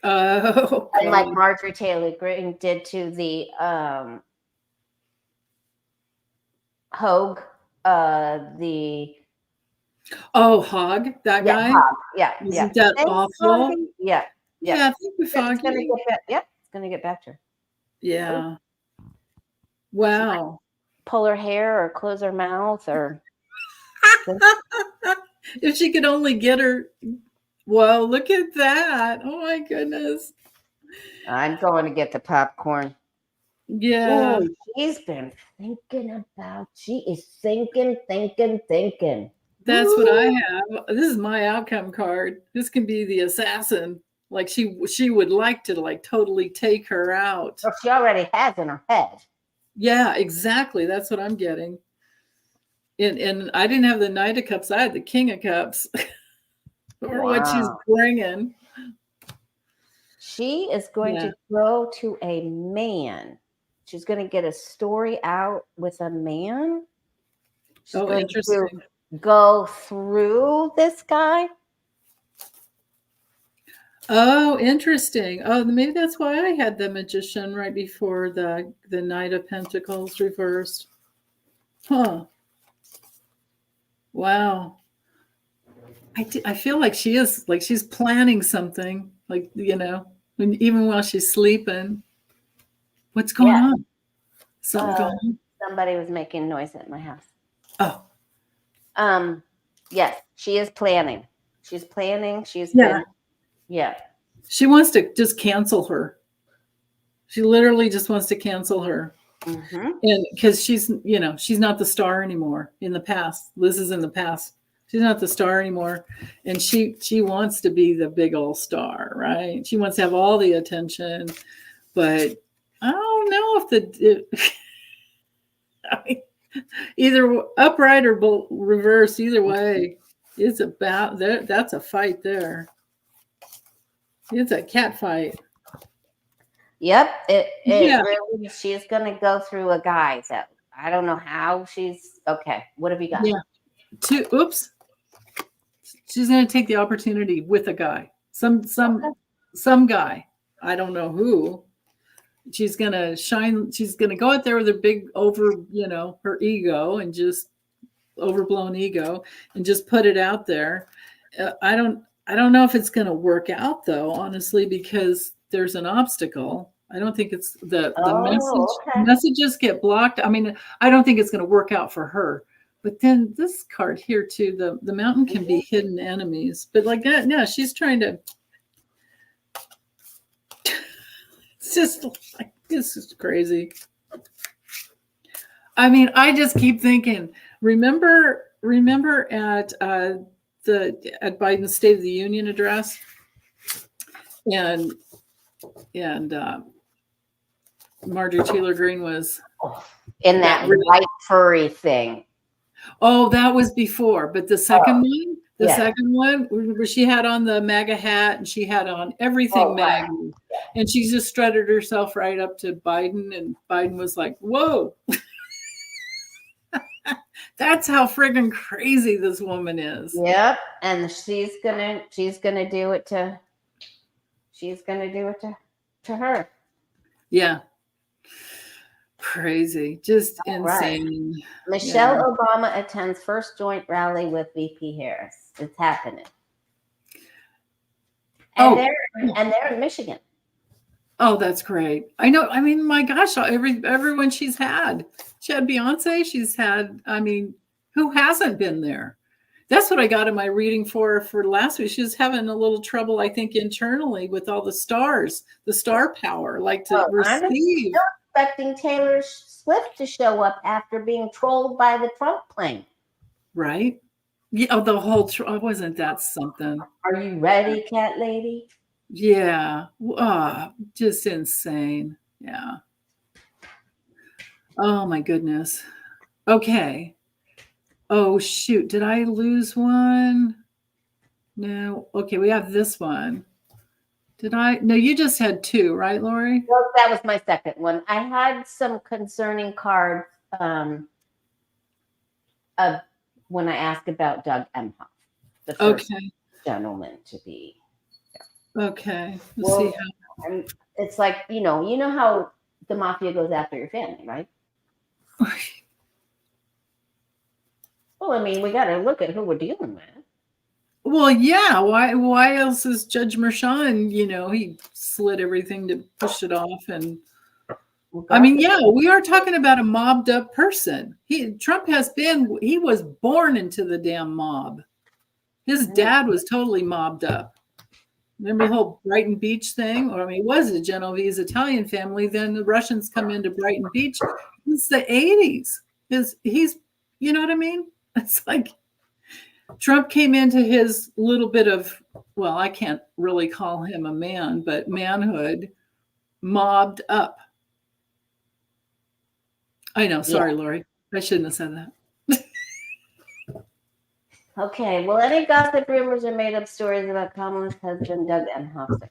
Oh, And like God. Marjorie Taylor Greene did to the Hogue, the Hog, that guy. Hog. Yeah. Isn't that Thanks, awful? Foggy. Yeah. Yeah, thank you, It's gonna Foggy. get back. Yep, it's gonna get back to her. Yeah. She might Wow. pull her hair or close her mouth or. If she could only get her. Well, look at that. Oh my goodness. I'm going to get the popcorn. Yeah. Ooh, she's been thinking about. She is thinking. That's what I Ooh. have. This is my outcome card. This can be the assassin. Like she would like to like totally take her out. Well, she already has in her head. Yeah, exactly. That's what I'm getting. And I didn't have the Knight of Cups. I had the King of Cups. Or what she's bringing. She is going to go to a man. She's going to get a story out with a man. She's going interesting. to go through this guy. Oh, interesting. Oh, maybe that's why I had the Magician right before the Knight of Pentacles reversed. Huh. Wow. I feel like she's planning something, like, even while she's sleeping. What's going on? Something going on? Somebody was making noise at my house. Oh. Yes, she is planning. She's planning. She wants to just cancel her. She literally just wants to cancel her. Mm-hmm. And because she's not the star anymore. In the past, Liz is in the past. She's not the star anymore, and she wants to be the big old star, right? She wants to have all the attention, but I don't know if I mean, either upright or reverse, either way, it's about that. That's a fight there. It's a cat fight. Yep, really, she's gonna go through a guy. So I don't know how she's okay. What have you got? Yeah. Oops. She's gonna take the opportunity with a guy. Some guy. I don't know who. She's gonna shine. She's gonna go out there with her big her ego and just overblown ego and just put it out there. I don't know if it's gonna work out though, honestly, because there's an obstacle. I don't think it's the messages get blocked. I mean, I don't think it's gonna work out for her. But then this card here too, the mountain can be hidden enemies. But like that, no, she's trying to. It's just like, this is crazy. I mean, I just keep thinking. Remember at Biden's State of the Union address, and Marjorie Taylor Greene was in that white furry thing. Oh, that was before, but the second one where she had on the MAGA hat and she had on everything MAGA, and she just strutted herself right up to Biden, and Biden was like, "Whoa." That's how friggin' crazy this woman is. Yep. And she's gonna do it to her. Yeah. Crazy. Just All right. insane. Yeah. Michelle Obama attends first joint rally with VP Harris. It's happening. And Oh. they're in Michigan. Oh, that's great. I know. I mean, my gosh, everyone she's had. She had Beyonce. She's had, I mean, who hasn't been there? That's what I got in my reading for last week. She was having a little trouble, I think, internally with all the stars, the star power, like to I'm receive. still expecting Taylor Swift to show up after being trolled by the Trump plane. Right? Yeah, oh, the whole wasn't that something? Are you ready, cat lady? Yeah. Just insane. Yeah. Oh my goodness. Okay. Oh shoot, did I lose one? No. Okay, we have this one. Did I? No, you just had two, right, Lori? Well, that was my second one. I had some concerning cards of when I asked about Doug Emhoff, the first gentleman to be. Okay. Let's see how. It's like, you know how the mafia goes after your family, right? Well, I mean, we got to look at who we're dealing with. Well, yeah. Why else is Judge Mershon, he slid everything to push it off. And I mean, yeah, we are talking about a mobbed up person. Trump he was born into the damn mob. His dad was totally mobbed up. Remember the whole Brighton Beach thing? Or, I mean, it was a Genovese Italian family. Then the Russians come into Brighton Beach. It's the 80s. He's, you know what I mean? It's like Trump came into his little bit of, well, I can't really call him a man, but manhood mobbed up. I know. Sorry, Lori. I shouldn't have said that. Okay. Well, any gossip, rumors, or made up stories about Kamala's husband, Doug Emhoff?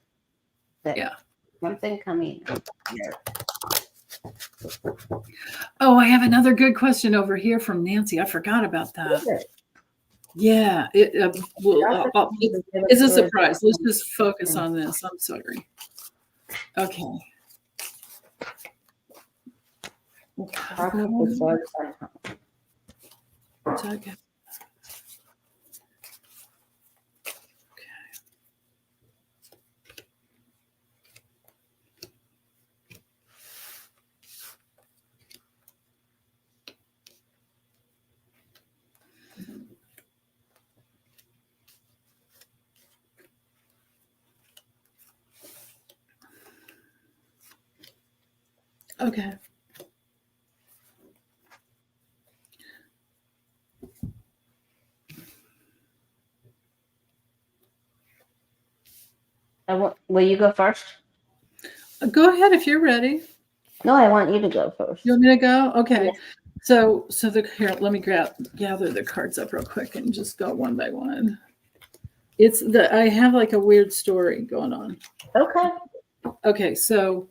Yeah. Something coming here. Oh, I have another good question over here from Nancy. I forgot about that. Yeah. It's a surprise. Let's just focus on this. I'm sorry. Okay. Okay. Okay. Will you go first? Go ahead if you're ready. No, I want you to go first. You want me to go? Okay. Yeah. So here, let me gather the cards up real quick and just go one by one. I have like a weird story going on. Okay. Okay, so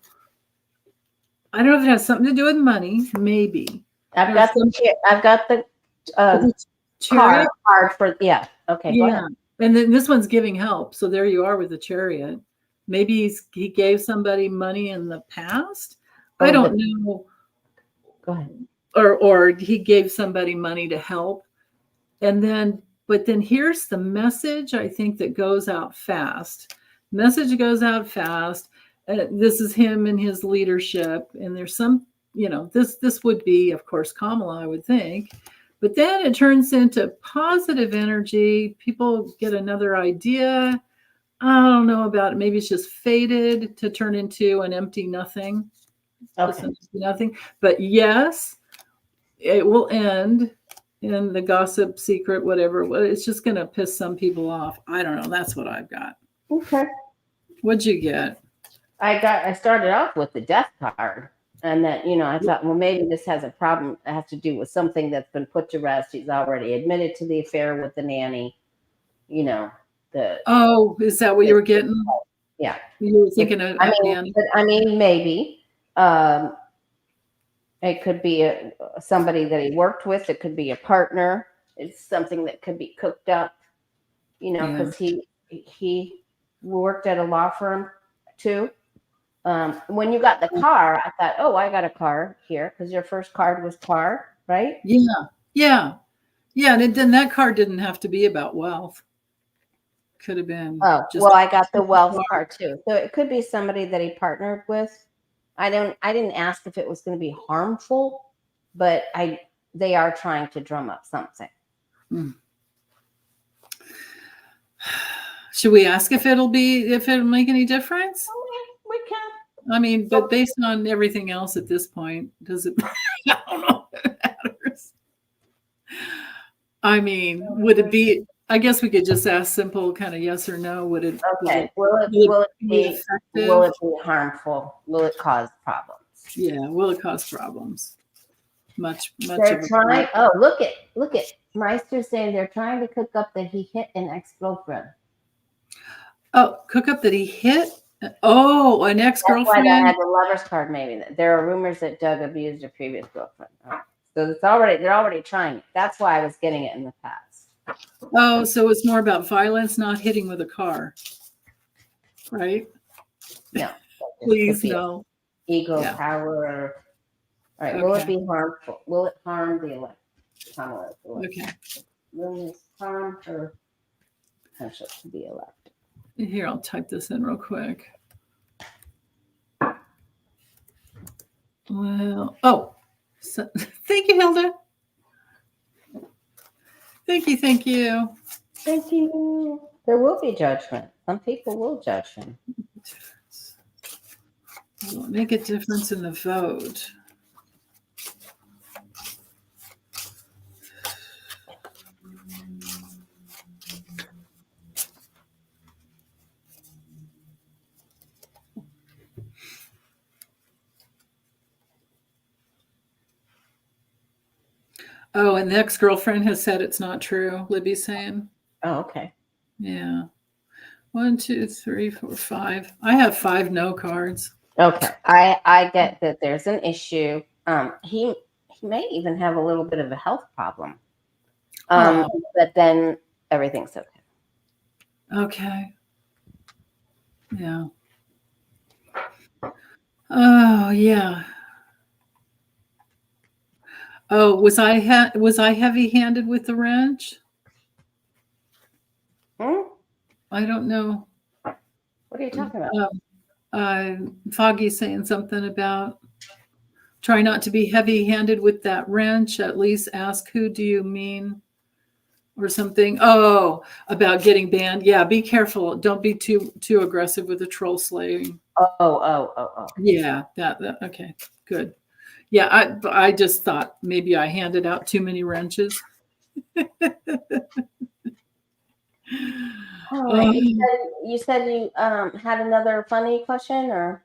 I don't know if it has something to do with money. Maybe. I've got the card for Okay, go ahead. And then this one's giving help. So there you are with the Chariot. Maybe he gave somebody money in the past. I don't know. Go ahead. Or he gave somebody money to help. But then here's the message, I think, that goes out fast. Message goes out fast. This is him and his leadership. And there's some, this would be, of course, Kamala, I would think. But then it turns into positive energy. People get another idea. I don't know about it. Maybe it's just fated to turn into an empty nothing. Okay. Nothing. But yes, it will end in the gossip, secret, whatever. It's just going to piss some people off. I don't know. That's what I've got. Okay. What'd you get? I started off with the death card. And that, I thought, well, maybe this has a problem. It has to do with something that's been put to rest. He's already admitted to the affair with the nanny. Oh, is that what you were getting? Yeah. You were thinking of nanny? I mean, maybe. It could be somebody that he worked with. It could be a partner. It's something that could be cooked up, because he worked at a law firm too. When you got the car, I thought, oh, I got a car here because your first card was car, right? Yeah. And then that card didn't have to be about wealth. Could have been. Oh, Just well, I got the wealth card too. So it could be somebody that he partnered with. I didn't ask if it was going to be harmful, but they are trying to drum up something. Should we ask if it'll make any difference? We can. I mean, but based on everything else at this point, does it? I don't know if it matters. I mean, would it be? I guess we could just ask simple, kind of yes or no. Would it? Okay. Will it be harmful? Will it cause problems? Yeah. Will it cause problems? Much. They're trying. Oh, look at Meister's saying they're trying to cook up that he hit an ex-girlfriend. Oh, cook up that he hit. Oh, an ex-girlfriend. That's why I had the lover's card. Maybe there are rumors that Doug abused a previous girlfriend. Oh. So they're already trying. That's why I was getting it in the past. Oh, so it's more about violence, not hitting with a car, right? No. Please no. Ego, power. All right. Okay. Will it be harmful? Will it harm the elect? Okay. Will it harm her potential to be elected? Here, I'll type this in real quick. Well, thank you, Hilda. Thank you. Thank you. There will be judgment. Some people will judge him. Will it make a difference in the vote? Oh, and the ex-girlfriend has said it's not true, Libby's saying. Oh, okay. Yeah. 1, 2, 3, 4, 5. I have 5 no cards. Okay. I get that there's an issue. He may even have a little bit of a health problem. But then everything's okay. Okay. Yeah. Oh, yeah. Oh, was I heavy-handed with the wrench? I don't know. What are you talking about? Foggy's saying something about try not to be heavy-handed with that wrench. At least ask who do you mean, or something. Oh, about getting banned. Yeah, be careful. Don't be too aggressive with the troll slaying. Oh. Yeah, that. Okay, good. Yeah, I just thought maybe I handed out too many wrenches. You said you had another funny question, or?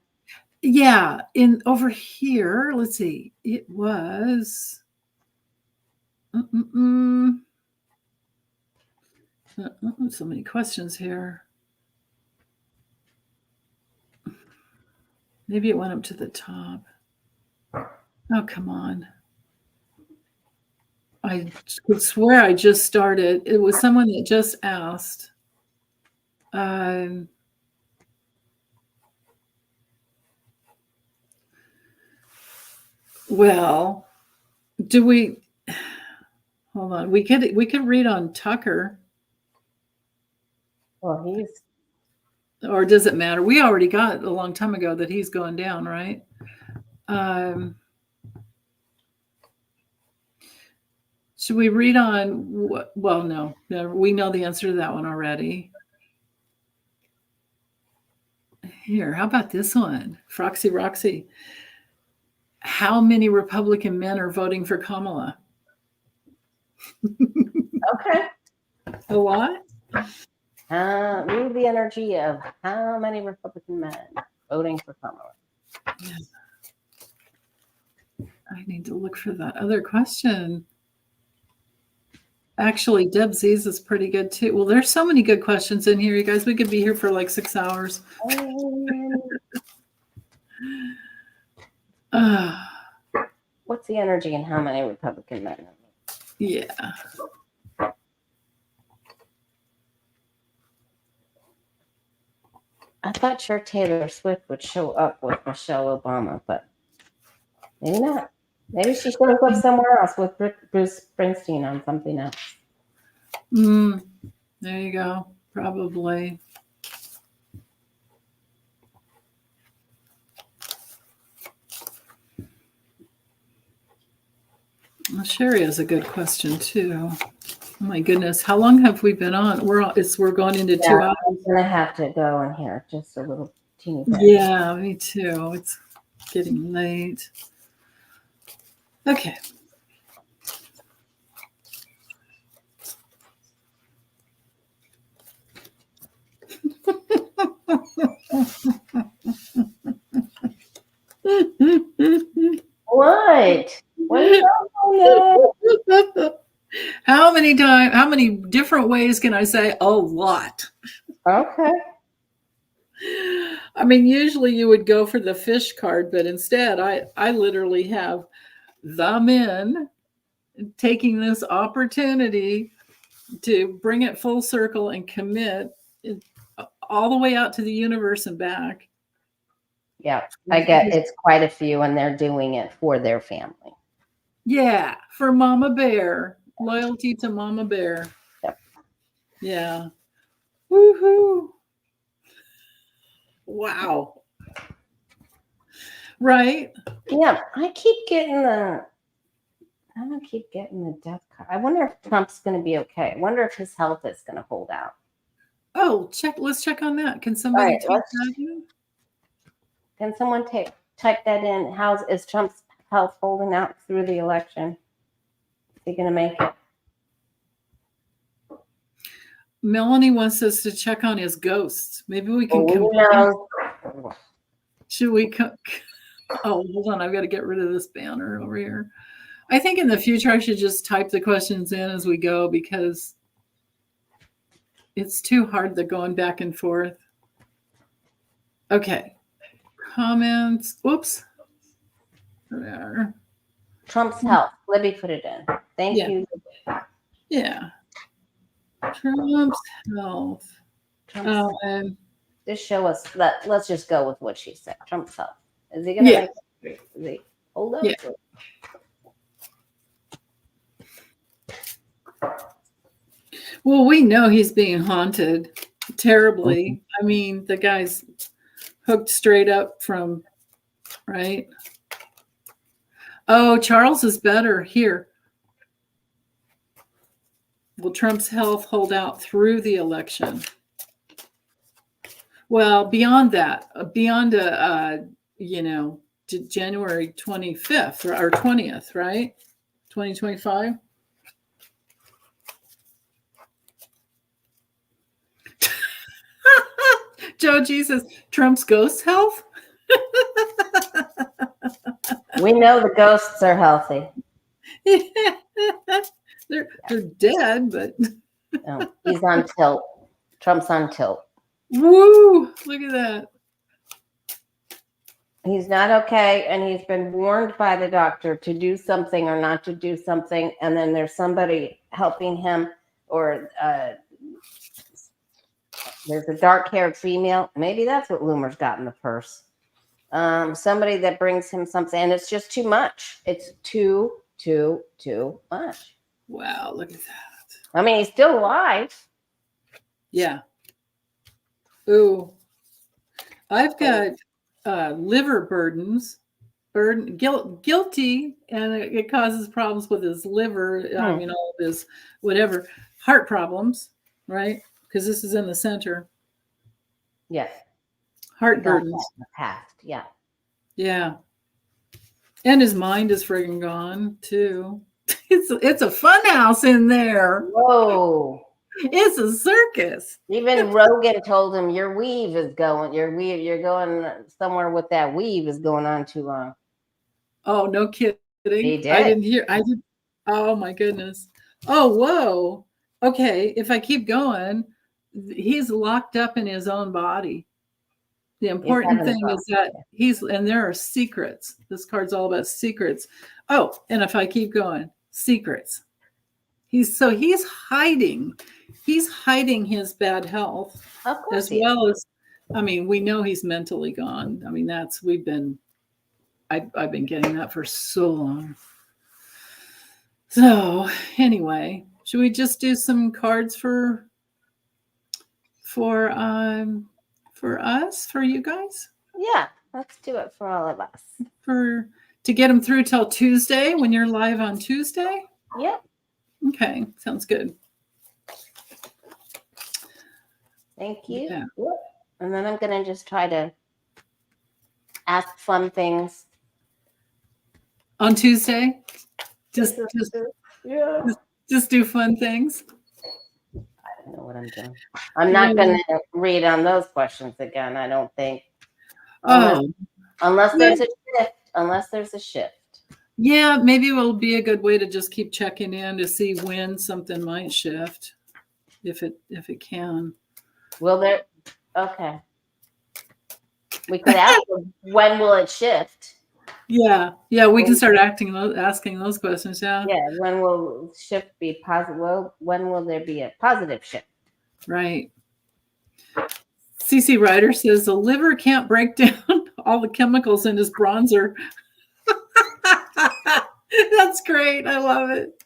Yeah, over here, let's see. It was so many questions here. Maybe it went up to the top. Oh, come on. I could swear I just started. It was someone that just asked. Well, do we hold on? We could read on Tucker. Well, or does it matter? We already got a long time ago that he's going down, right? Should we read on what? Well, no, we know the answer to that one already. Here, how about this one? Froxy Roxy. How many Republican men are voting for Kamala? Okay. A lot? Read the energy of how many Republican men voting for Kamala. Yeah. I need to look for that other question. Actually, Deb Z's is pretty good too. Well, there's so many good questions in here, you guys. We could be here for like 6 hours. What's the energy and how many Republican men? Yeah. I thought sure Taylor Swift would show up with Michelle Obama, but maybe not. Maybe she shows up somewhere else with Bruce Springsteen on something else. There you go. Probably. Well, Sherry has a good question too. Oh my goodness, how long have we been on? We're going into 2 hours. I'm gonna have to go in here just a little teeny bit. Yeah, me too. It's getting late. Okay. What? What are you talking How many different ways can I say a lot? about? Okay. I mean, usually you would go for the fish card, but instead I literally have the men taking this opportunity to bring it full circle and commit all the way out to the universe and back. Yeah, I get it's quite a few, and they're doing it for their family. Yeah, for Mama Bear. Loyalty to Mama Bear. Yep. Yeah. Woohoo. Wow. Right? Yeah, I keep getting the death card. I wonder if Trump's going to be okay. I wonder if his health is going to hold out. Oh, let's check on that. Can somebody Right, type that in? Can someone type that in? Is Trump's health holding out through the election? Is he going to make it? Melanie wants us to check on his ghosts. Maybe we can Should we Oh, hold on. I've got to get rid of this banner over here. I think in the future I should just type the questions in as we go because it's too hard. They're going back and forth. Okay. Comments. Oops. There. Trump's health. Let me put it in. Thank you. Yeah. Trump's health. Just show us. Let's just go with what she said. Trump's health. Is he going to make it? Is he hold up? Yeah. Well, we know he's being haunted terribly. I mean, the guy's hooked straight up from, right? Oh, Charles is better here. Will Trump's health hold out through the election? Well, beyond that, beyond January 25th or 20th, right? 2025. Joe Jesus, Trump's ghost health? We know the ghosts are healthy. They're dead, but no, he's on tilt. Trump's on tilt. Woo! Look at that. He's not okay, and he's been warned by the doctor to do something or not to do something, and then there's somebody helping him, or there's a dark-haired female. Maybe that's what Loomer's got in the purse. Somebody that brings him something, and it's just too much. It's too much. Wow, look at that. I mean, he's still alive. Yeah. Ooh. I've got liver burdens, guilty, and it causes problems with his liver, all his whatever, heart problems, right? Because this is in the center. Yes. Heart burdens. In the past, yeah. Yeah. And his mind is friggin' gone too. It's a fun house in there. Whoa. It's a circus. Even Rogan told him your weave is going. You're going somewhere with that weave is going on too long. Oh, no kidding. He did. I didn't hear. I did. Oh my goodness. Oh, whoa. Okay. If I keep going, he's locked up in his own body. The He's important having a thing is problem. that and there are secrets. This card's all about secrets. Oh, and if I keep going, secrets. He's hiding. He's hiding his bad health Of course as he is. well as, I mean, we know he's mentally gone. I mean, I've been getting that for so long. So anyway, should we just do some cards for um for us, for you guys, Yeah, let's do it for all of us. for to get them through till Tuesday when you're live on Tuesday? Yep. Okay, sounds good. Thank you. Yeah. And then I'm going to just try to ask fun things. On Tuesday? Just Yeah. just do fun things. I don't know what I'm doing. I'm not going to read on those questions again, I don't think. Unless there's a shift. Unless there's a shift. Yeah, maybe it will be a good way to just keep checking in to see when something might shift, if it can. Will there? Okay. We could ask them, when will it shift? Yeah, we can start asking those questions. Yeah. Yeah. When will shift be positive? Well, when will there be a positive shift? Right. CC Ryder says the liver can't break down all the chemicals in his bronzer. That's great. I love it.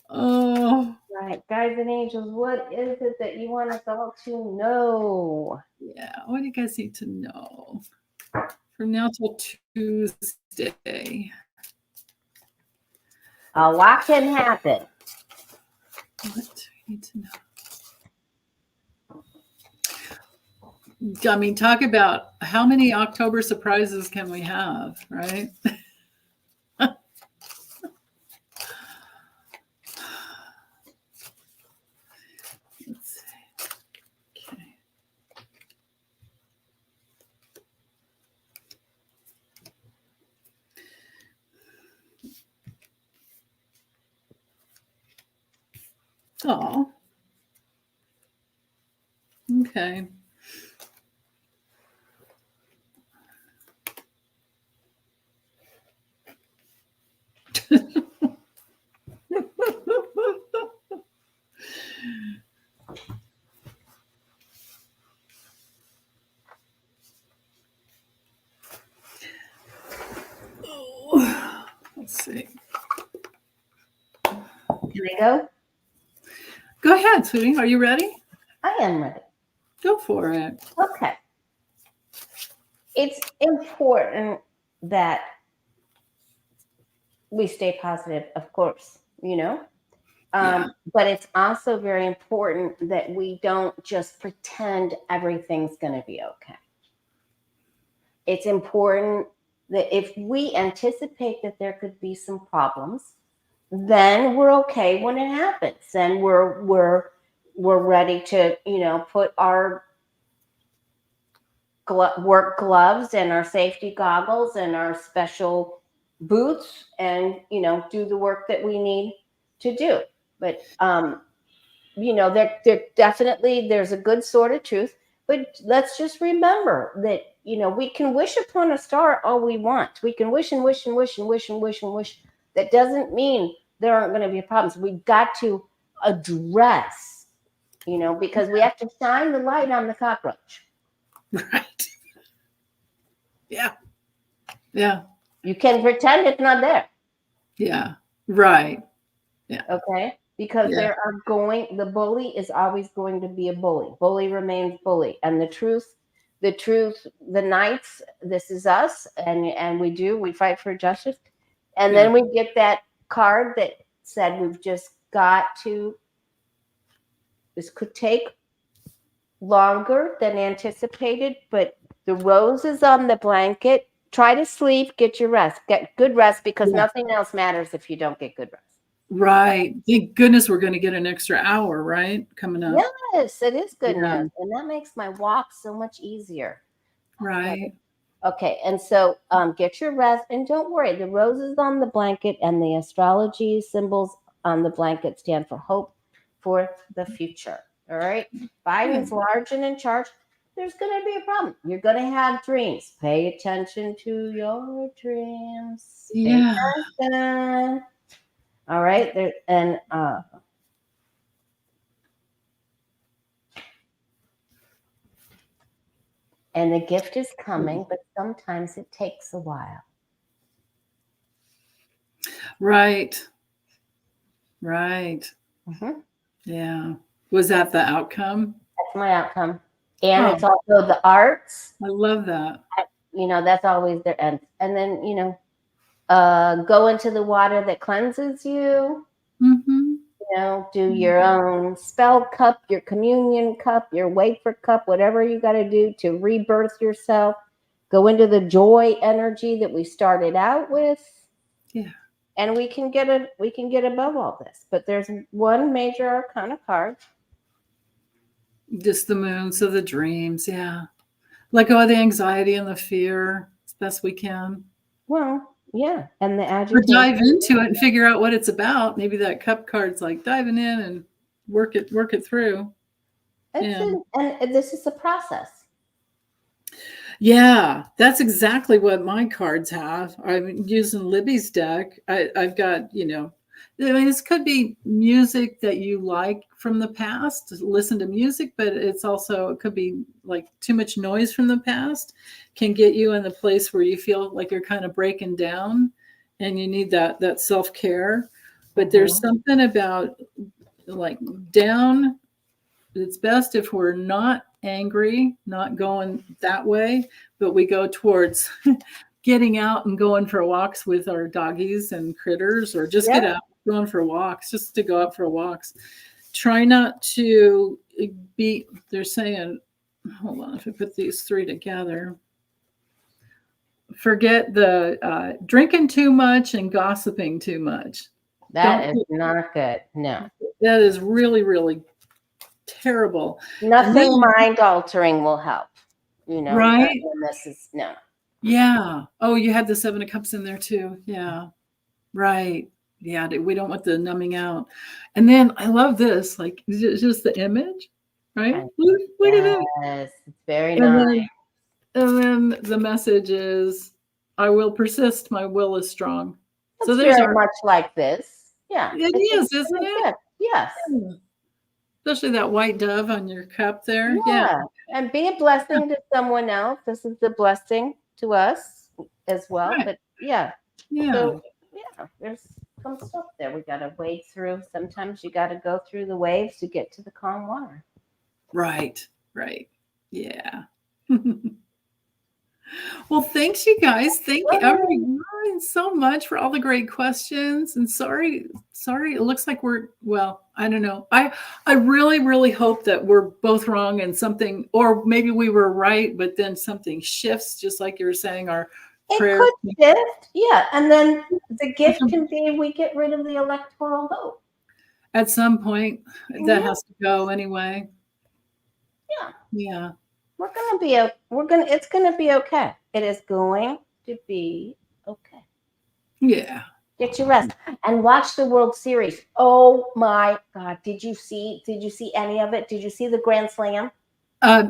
Oh. Right. Guides and angels, what is it that you want us all to know? Yeah. What do you guys need to know? From now till Tuesday. A lot can happen. What do you need to know? I mean, talk about how many October surprises can we have, right? Let's see. Okay. Oh. Okay. Let's see. Can I go? Go ahead, sweetie. Are you ready? I am ready. Go for it. Okay. It's important that we stay positive, of course, but it's also very important that we don't just pretend everything's going to be okay. It's important that if we anticipate that there could be some problems, then we're okay when it happens. Then we're ready to, put our work gloves and our safety goggles and our special boots and, do the work that we need to do. But, there definitely, there's a good sort of truth, but let's just remember that, we can wish upon a star all we want. We can wish and wish and wish and wish and wish and wish. That doesn't mean there aren't going to be problems. We've got to address, because we have to shine the light on the cockroach. Right. Yeah. Yeah. You can pretend it's not there. Yeah. Right. Yeah. Okay. Because the bully is always going to be a bully. Bully remains bully. And the truth, the knights, this is us. And we fight for justice. And then we get that card that said we've just got to, this could take longer than anticipated, but the rose is on the blanket. Try to sleep, get your rest, get good rest, because nothing else matters if you don't get good rest. Right. Thank goodness we're going to get an extra hour, right? Coming up. Yes, it is good news. And that makes my walk so much easier. Right. Okay. And so get your rest and don't worry. The roses on the blanket and the astrology symbols on the blanket stand for hope for the future. All right. Biden's large and in charge. There's going to be a problem. You're going to have dreams. Pay attention to your dreams. Pay Yeah. attention. All right. There, and the gift is coming, but sometimes it takes a while. Right. Right. Mm-hmm. Yeah. Was that the outcome? That's my outcome. And Oh, it's also the arts. I love that. That's always there. And then, go into the water that cleanses you. Mm-hmm. Do your own spell cup, your communion cup, your wafer cup, whatever you got to do to rebirth yourself. Go into the joy energy that we started out with. Yeah. And we can get above all this. But there's one major arcana card. Just the moon, so the dreams, yeah. Let go of the anxiety and the fear as best we can. Well, yeah. And the Or agitation. dive into it and figure out what it's about. Maybe that cup card's like diving in and work it through. And this is a process. Yeah, that's exactly what my cards have. I'm using Libby's deck. I've got, this could be music that you like from the past, listen to music, but it could be like too much noise from the past can get you in the place where you feel like you're kind of breaking down and you need that self-care. But there's something about like down. It's best if we're not angry, not going that way, but we go towards getting out and going for walks with our doggies and critters, or just get out going for walks, just to go out for walks. Try not to they're saying, hold on, if I put these three together, forget the drinking too much and gossiping too much. That is not good. No. That is really, really terrible. Nothing mind altering will help. Right? This is no. Yeah. Oh, you had the 7 of Cups in there too. Yeah. Right. Yeah. We don't want the numbing out. And then I love this, like just the image, right? Look at it. Yes, it's very nice. And then the message is, I will persist. My will is strong. It's very much like this. Yeah. It is, isn't it? Good. Yes. Yeah. Especially that white dove on your cup there. Yeah. And be a blessing to someone else. This is a blessing to us as well. Right. But yeah. So, there's some stuff there we got to wade through. Sometimes you got to go through the waves to get to the calm water. Right. Yeah. Well, thanks, you guys. Thank you everyone so much for all the great questions. And sorry, it looks like I don't know. I really, really hope that we're both wrong and something, or maybe we were right, but then something shifts, just like you were saying, our prayer. It could shift, yeah. And then the gift can be we get rid of the electoral vote. At some point, that has to go anyway. Yeah. It's gonna be okay. It is going to be okay. Yeah. Get your rest and watch the World Series. Oh my God. Did you see any of it? Did you see the Grand Slam?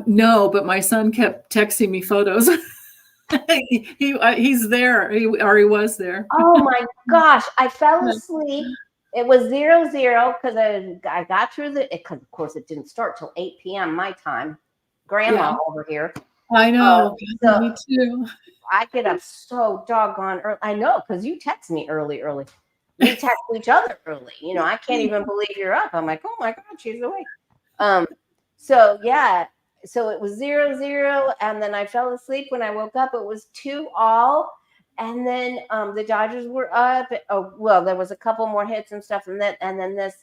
No, but my son kept texting me photos. He's there, he was there. Oh my gosh. I fell asleep. It was 0-0 because I got through because of course it didn't start till 8 p.m. my time. Grandma over here. I know. Me too. I get up so doggone early. I know, because you text me early. We text each other early. I can't even believe you're up. I'm like, oh my God, she's awake. So it was 0-0, and then I fell asleep. When I woke up, it was 2-2. And then the Dodgers were up. Oh, well, there was a couple more hits and stuff. And then this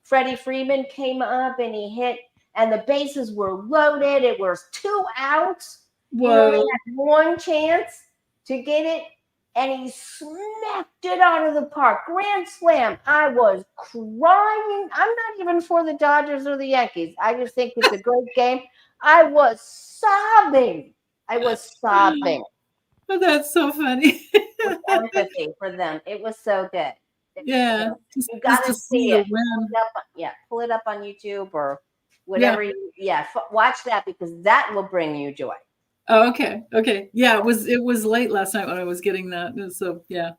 Freddie Freeman came up and he hit, and the bases were loaded. It was 2 outs. Whoa. He only had one chance to get it, and he smacked it out of the park. Grand slam. I was crying. I'm not even for the Dodgers or the Yankees. I just think it's a great game. I was sobbing. Oh, that's so funny. With empathy for them. It was so good. Yeah. You got to see it. Pull it up on YouTube or whatever watch that because that will bring you joy. Oh, okay. Okay. Yeah, it was late last night when I was getting that. So yeah.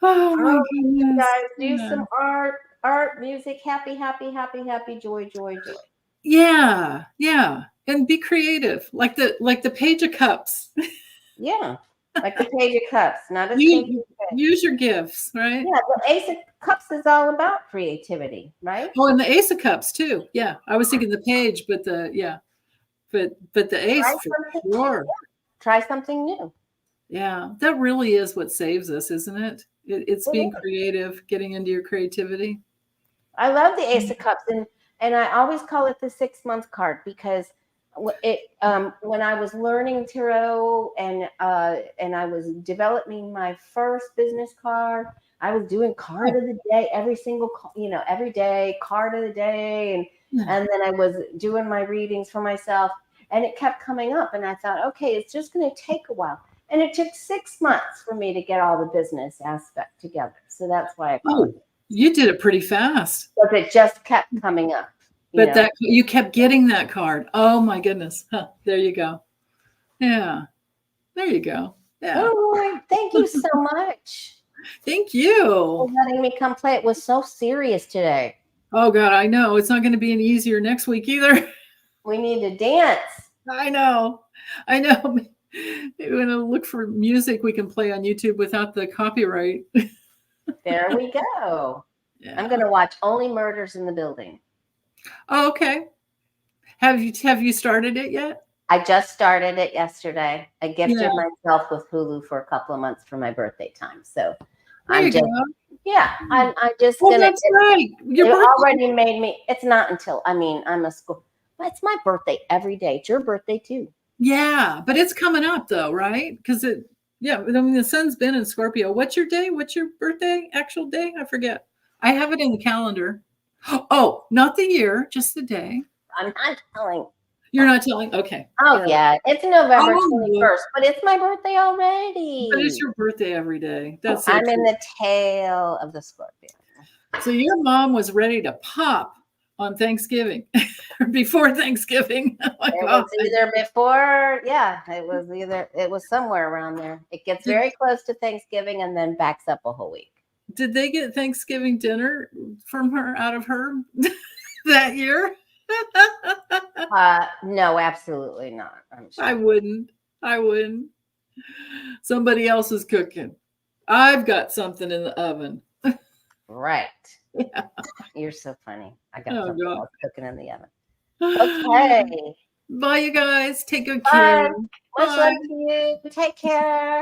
Oh my Oh, you goodness. guys do Yeah. some art, music, happy, happy, happy, happy, joy, joy, joy. Yeah. Yeah. And be creative. Like the Page of Cups. Yeah, like the Page of Cups, not a stinky You thing. use your gifts, right? Yeah, the Ace of Cups is all about creativity, right? Oh, and the Ace of Cups too. Yeah. I was thinking the page, but but the Try ace for something. sure. Try something new. Yeah. That really is what saves us, isn't it? It's It being is. creative, getting into your creativity. I love the Ace of Cups, and I always call it the 6 month card because when I was learning tarot and I was developing my first business card, I was doing card of the day every single every day card of the day, and then I was doing my readings for myself, and it kept coming up, and I thought, okay, it's just going to take a while. And it took 6 months for me to get all the business aspect together. So that's why I call it. Oh, you did it pretty fast. But it just kept coming up. But that you kept getting that card. Oh my goodness. Huh, there you go. Yeah. There you go. Yeah. All right. Thank you so much Thank for you. letting me come play. It was so serious today. Oh God, I know. It's not going to be any easier next week either. We need to dance. I know. I know. We're going to look for music we can play on YouTube without the copyright. There we go. Yeah. I'm going to watch Only Murders in the Building. Oh, okay. Have you started it yet? I just started it yesterday. I gifted myself with Hulu for a couple of months for my birthday time. So I'm just That's right. Your it birthday. already made me. It's not until I'm a school. But it's my birthday every day. It's your birthday too. Yeah, but it's coming up though, right? Because I mean, the sun's been in Scorpio. What's your day? What's your birthday? Actual day? I forget. I have it in the calendar. Oh, not the year, just the day. I'm not telling. You're not telling? Okay. Oh, yeah. It's November 21st, yeah. but it's my birthday already. But it's your birthday every day. That's so I'm true. in the tail of the Scorpio. So your mom was ready to pop on Thanksgiving or before Thanksgiving. Oh my It God. was either before, it was somewhere around there. It gets very close to Thanksgiving and then backs up a whole week. Did they get Thanksgiving dinner from her out of her that year? No, absolutely not. I'm sure. I wouldn't. Somebody else is cooking. I've got something in the oven. Right. Yeah. You're so funny. I got something else cooking in the oven. Okay. Bye, you guys. Take good care. Much love to you. Take care.